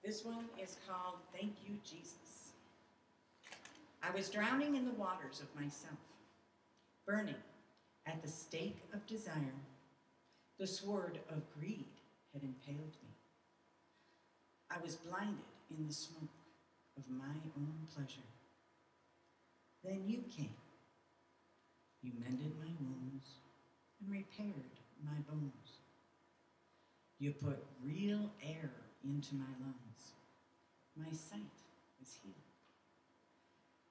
This one is called Thank You, Jesus. I was drowning in the waters of myself, burning at the stake of desire. The sword of greed had impaled me. I was blinded in the smoke of my own pleasure. Then you came. You mended my wounds and repaired my bones. You put real air into my lungs. My sight was healed.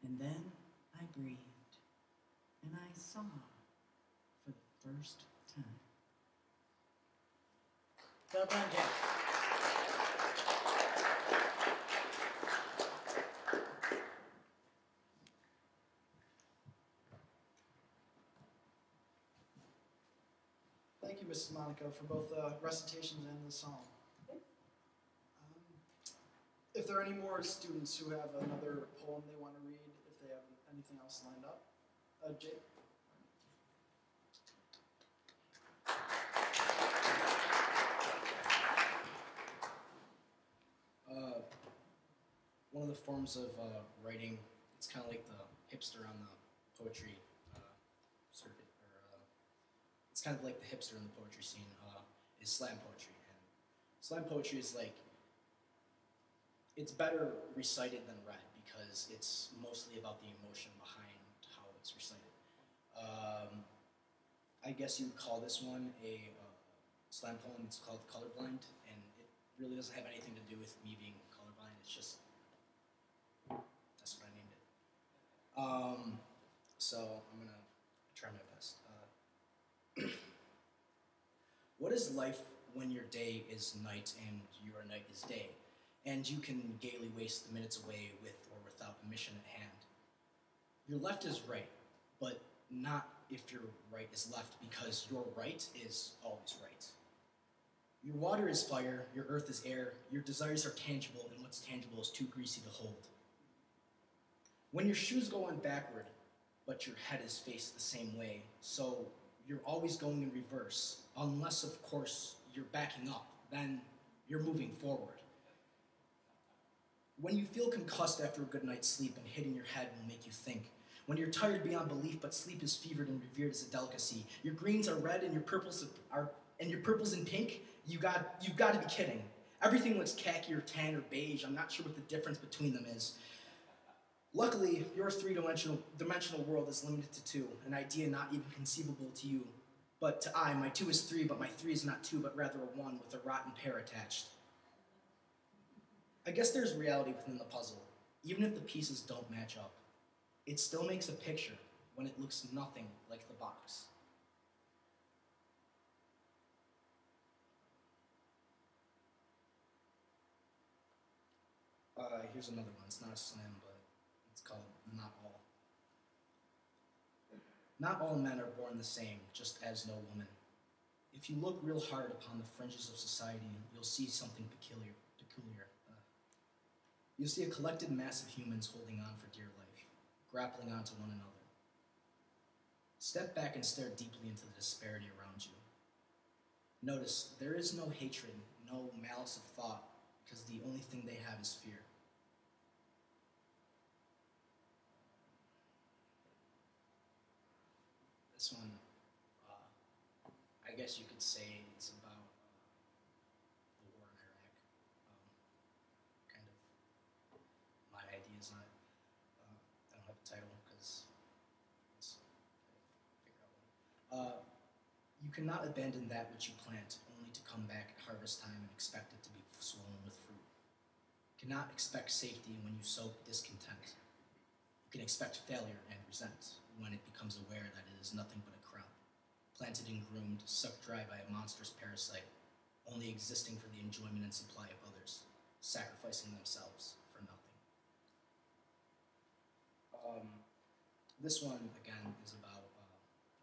And then I breathed, and I saw for the first time. Well done, Jack. Thank you, Mrs. Monaco, for both the recitations and the song. If there are any more students who have another poem they want to read, if they have anything else lined up. Jake? One of the forms of writing, it's kind of like the hipster on the poetry circuit, or it's kind of like the hipster in the poetry scene, is slam poetry. And slam poetry is like, it's better recited than read because it's mostly about the emotion behind how it's recited. I guess you would call this one a slam poem. It's called Colorblind, and it really doesn't have anything to do with me being colorblind. It's just, that's what I named it. So I'm gonna try my best. What is life when your day is night and your night is day? And you can gaily waste the minutes away with or without a mission at hand. Your left is right, but not if your right is left, because your right is always right. Your water is fire, your earth is air, your desires are tangible, and what's tangible is too greasy to hold. When your shoes go on backward, but your head is faced the same way, so you're always going in reverse, unless, of course, you're backing up, then you're moving forward. When you feel concussed after a good night's sleep and hitting your head will make you think. When you're tired beyond belief, but sleep is fevered and revered as a delicacy. Your greens are red and your purples and pink. You've got to be kidding. Everything looks khaki or tan or beige. I'm not sure what the difference between them is. Luckily, your three-dimensional world is limited to 2, an idea not even conceivable to you. But to I, my 2 is 3, but my 3 is not 2, but rather a 1 with a rotten pair attached. I guess there's reality within the puzzle, even if the pieces don't match up. It still makes a picture when it looks nothing like the box. Here's another one. It's not a slam, but it's called Not All. Not all men are born the same, just as no woman If you look real hard upon the fringes of society, you'll see something peculiar. You'll see a collected mass of humans holding on for dear life, grappling onto one another. Step back and stare deeply into the disparity around you. Notice there is no hatred, no malice of thought, because the only thing they have is fear. This one, I guess you could say it's about the war in Iraq. Kind of my ideas on it. I don't have a title because let's figure out one. You cannot abandon that which you plant, only to come back at harvest time and expect it to be swollen with fruit. You cannot expect safety when you sow discontent. You can expect failure and resent when it becomes aware that it is nothing but a crop, planted and groomed, sucked dry by a monstrous parasite, only existing for the enjoyment and supply of others, sacrificing themselves for nothing. This one, again, is about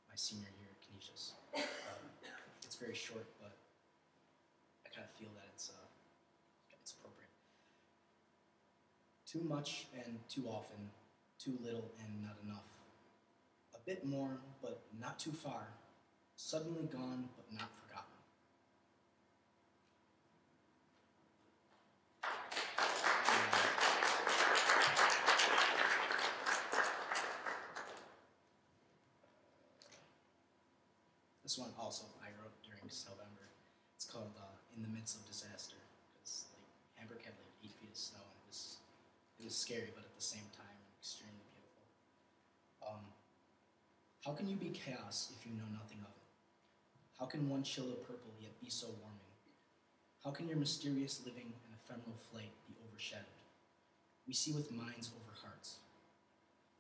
my senior year at Canisius. It's very short, but I kind of feel that it's appropriate. Too much and too often, too little and not enough. A bit more, but not too far. Suddenly gone, but not forgotten. This one also I wrote during November. It's called "In the Midst of Disaster," because Hamburg had 8 feet of snow, and it was scary, but at the same time extremely beautiful. How can you be chaos if you know nothing of it? How can one chill or purple yet be so warming? How can your mysterious living and ephemeral flight be overshadowed? We see with minds over hearts.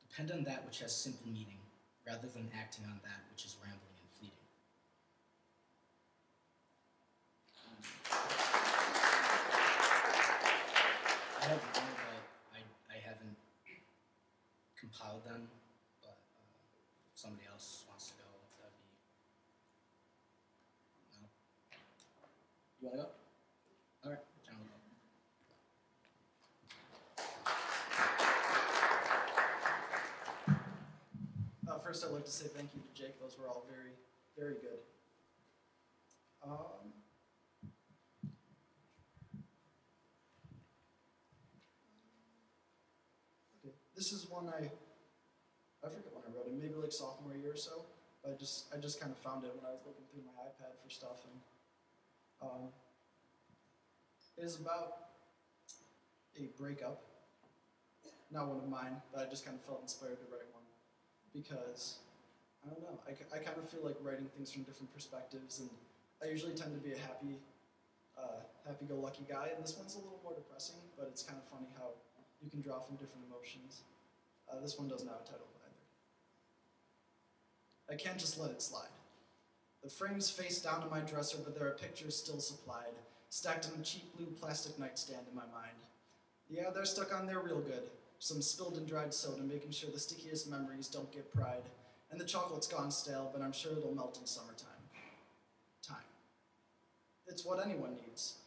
Depend on that which has simple meaning, rather than acting on that which is rambling and fleeting. I have more, but I haven't compiled them, but if somebody else wants to go, that'd be... No? You want to go? All right, John will go. First, I'd like to say thank you to Jake. Those were all very, very good. Okay. This is one I forget when I wrote it, maybe sophomore year or so. I just kind of found it when I was looking through my iPad for stuff, and it is about a breakup. Not one of mine, but I just kind of felt inspired to write one because I don't know. I kind of feel like writing things from different perspectives, and I usually tend to be a happy-go-lucky guy, and this one's a little more depressing, but it's kind of funny how you can draw from different emotions. This one doesn't have a title either. I can't just let it slide. The frame's face down on my dresser, but there are pictures still supplied, stacked in a cheap blue plastic nightstand in my mind. Yeah, they're stuck on there real good. Some spilled and dried soda, making sure the stickiest memories don't get pried. And the chocolate's gone stale, but I'm sure it'll melt in summertime. Time. It's what anyone needs.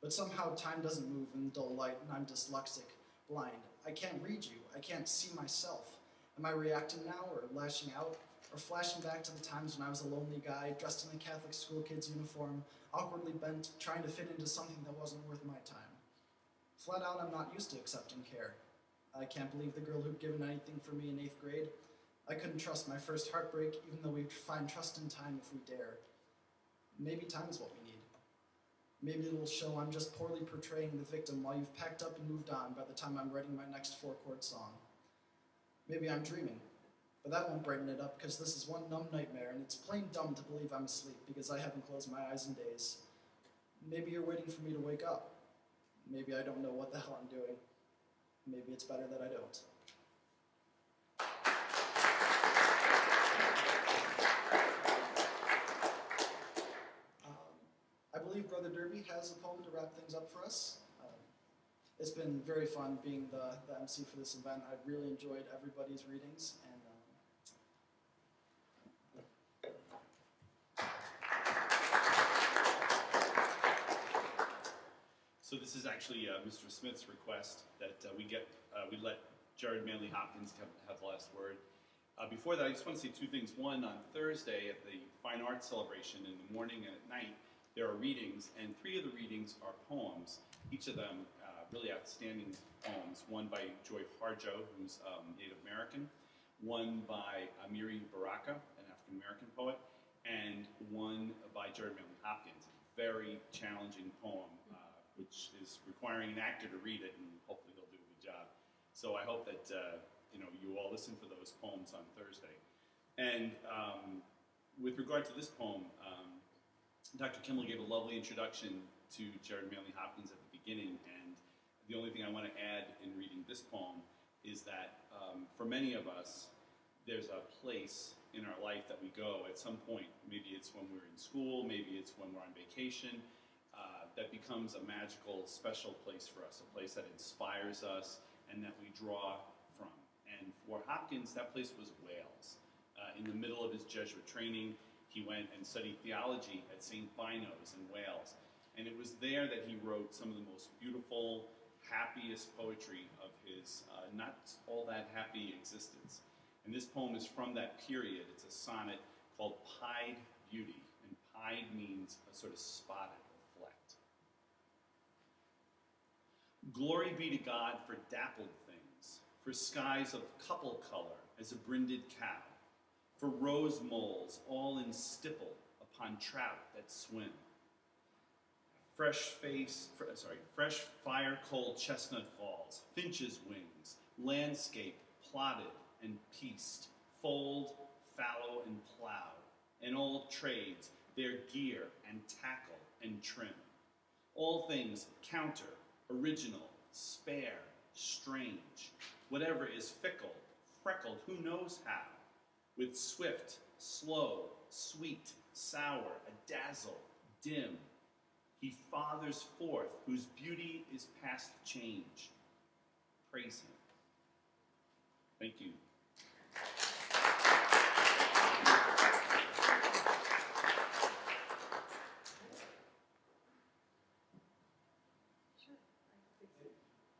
But somehow time doesn't move in the dull light, and I'm dyslexic, blind. I can't read you. I can't see myself. Am I reacting now, or lashing out? Or flashing back to the times when I was a lonely guy, dressed in a Catholic school kid's uniform, awkwardly bent, trying to fit into something that wasn't worth my time? Flat out, I'm not used to accepting care. I can't believe the girl who'd given anything for me in 8th grade. I couldn't trust my first heartbreak, even though we'd find trust in time if we dare. Maybe time is what we need. Maybe it'll show I'm just poorly portraying the victim while you've packed up and moved on by the time I'm writing my next 4-chord song. Maybe I'm dreaming, but that won't brighten it up because this is one numb nightmare, and it's plain dumb to believe I'm asleep because I haven't closed my eyes in days. Maybe you're waiting for me to wake up. Maybe I don't know what the hell I'm doing. Maybe it's better that I don't. I believe Brother Derby has a poem to wrap things up for us. It's been very fun being the MC for this event. I've really enjoyed everybody's readings, and actually Mr. Smith's request that we let Jared Manley Hopkins have the last word. Before that, I just want to say two things. One, on Thursday at the Fine Arts Celebration in the morning and at night, there are readings, and 3 of the readings are poems, each of them really outstanding poems. One by Joy Harjo, who's Native American, one by Amiri Baraka, an African-American poet, and one by Jared Manley Hopkins, a very challenging poem, which is requiring an actor to read it, and hopefully he'll do a good job. So I hope that you all listen for those poems on Thursday. And with regard to this poem, Dr. Kimmel gave a lovely introduction to Jared Manley Hopkins at the beginning, and the only thing I want to add in reading this poem is that for many of us, there's a place in our life that we go at some point. Maybe it's when we're in school, maybe it's when we're on vacation, that becomes a magical, special place for us, a place that inspires us and that we draw from. And for Hopkins, that place was Wales. In the middle of his Jesuit training, he went and studied theology at St. Bino's in Wales. And it was there that he wrote some of the most beautiful, happiest poetry of his not all that happy existence. And this poem is from that period. It's a sonnet called Pied Beauty. And pied means a sort of spotted or flecked. Glory be to God for dappled things, for skies of couple color as a brinded cow, for rose moles all in stipple upon trout that swim. Fresh fire cold chestnut falls, finch's wings, landscape plotted and pieced, fold, fallow, and plow, and old trades, their gear and tackle and trim. All things counter, original, spare, strange, whatever is fickle, freckled, who knows how, with swift, slow, sweet, sour, a dazzle, dim, he fathers forth, whose beauty is past change. Praise him. Thank you.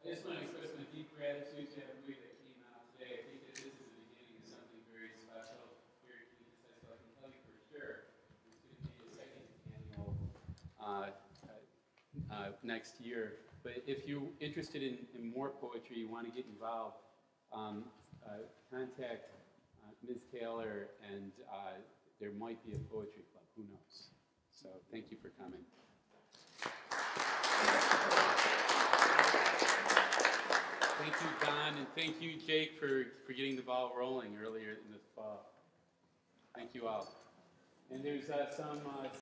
I just want to express my deep gratitude to everybody that came out today. I think that this is the beginning of something very special here at Canisius High School. I can tell you for sure it's going to be a second annual next year. But if you're interested in more poetry, you want to get involved, contact Ms. Taylor, and there might be a poetry club. Who knows? So thank you for coming. Thank you, Don, and thank you, Jake, for getting the ball rolling earlier in the fall. Thank you all. And there's some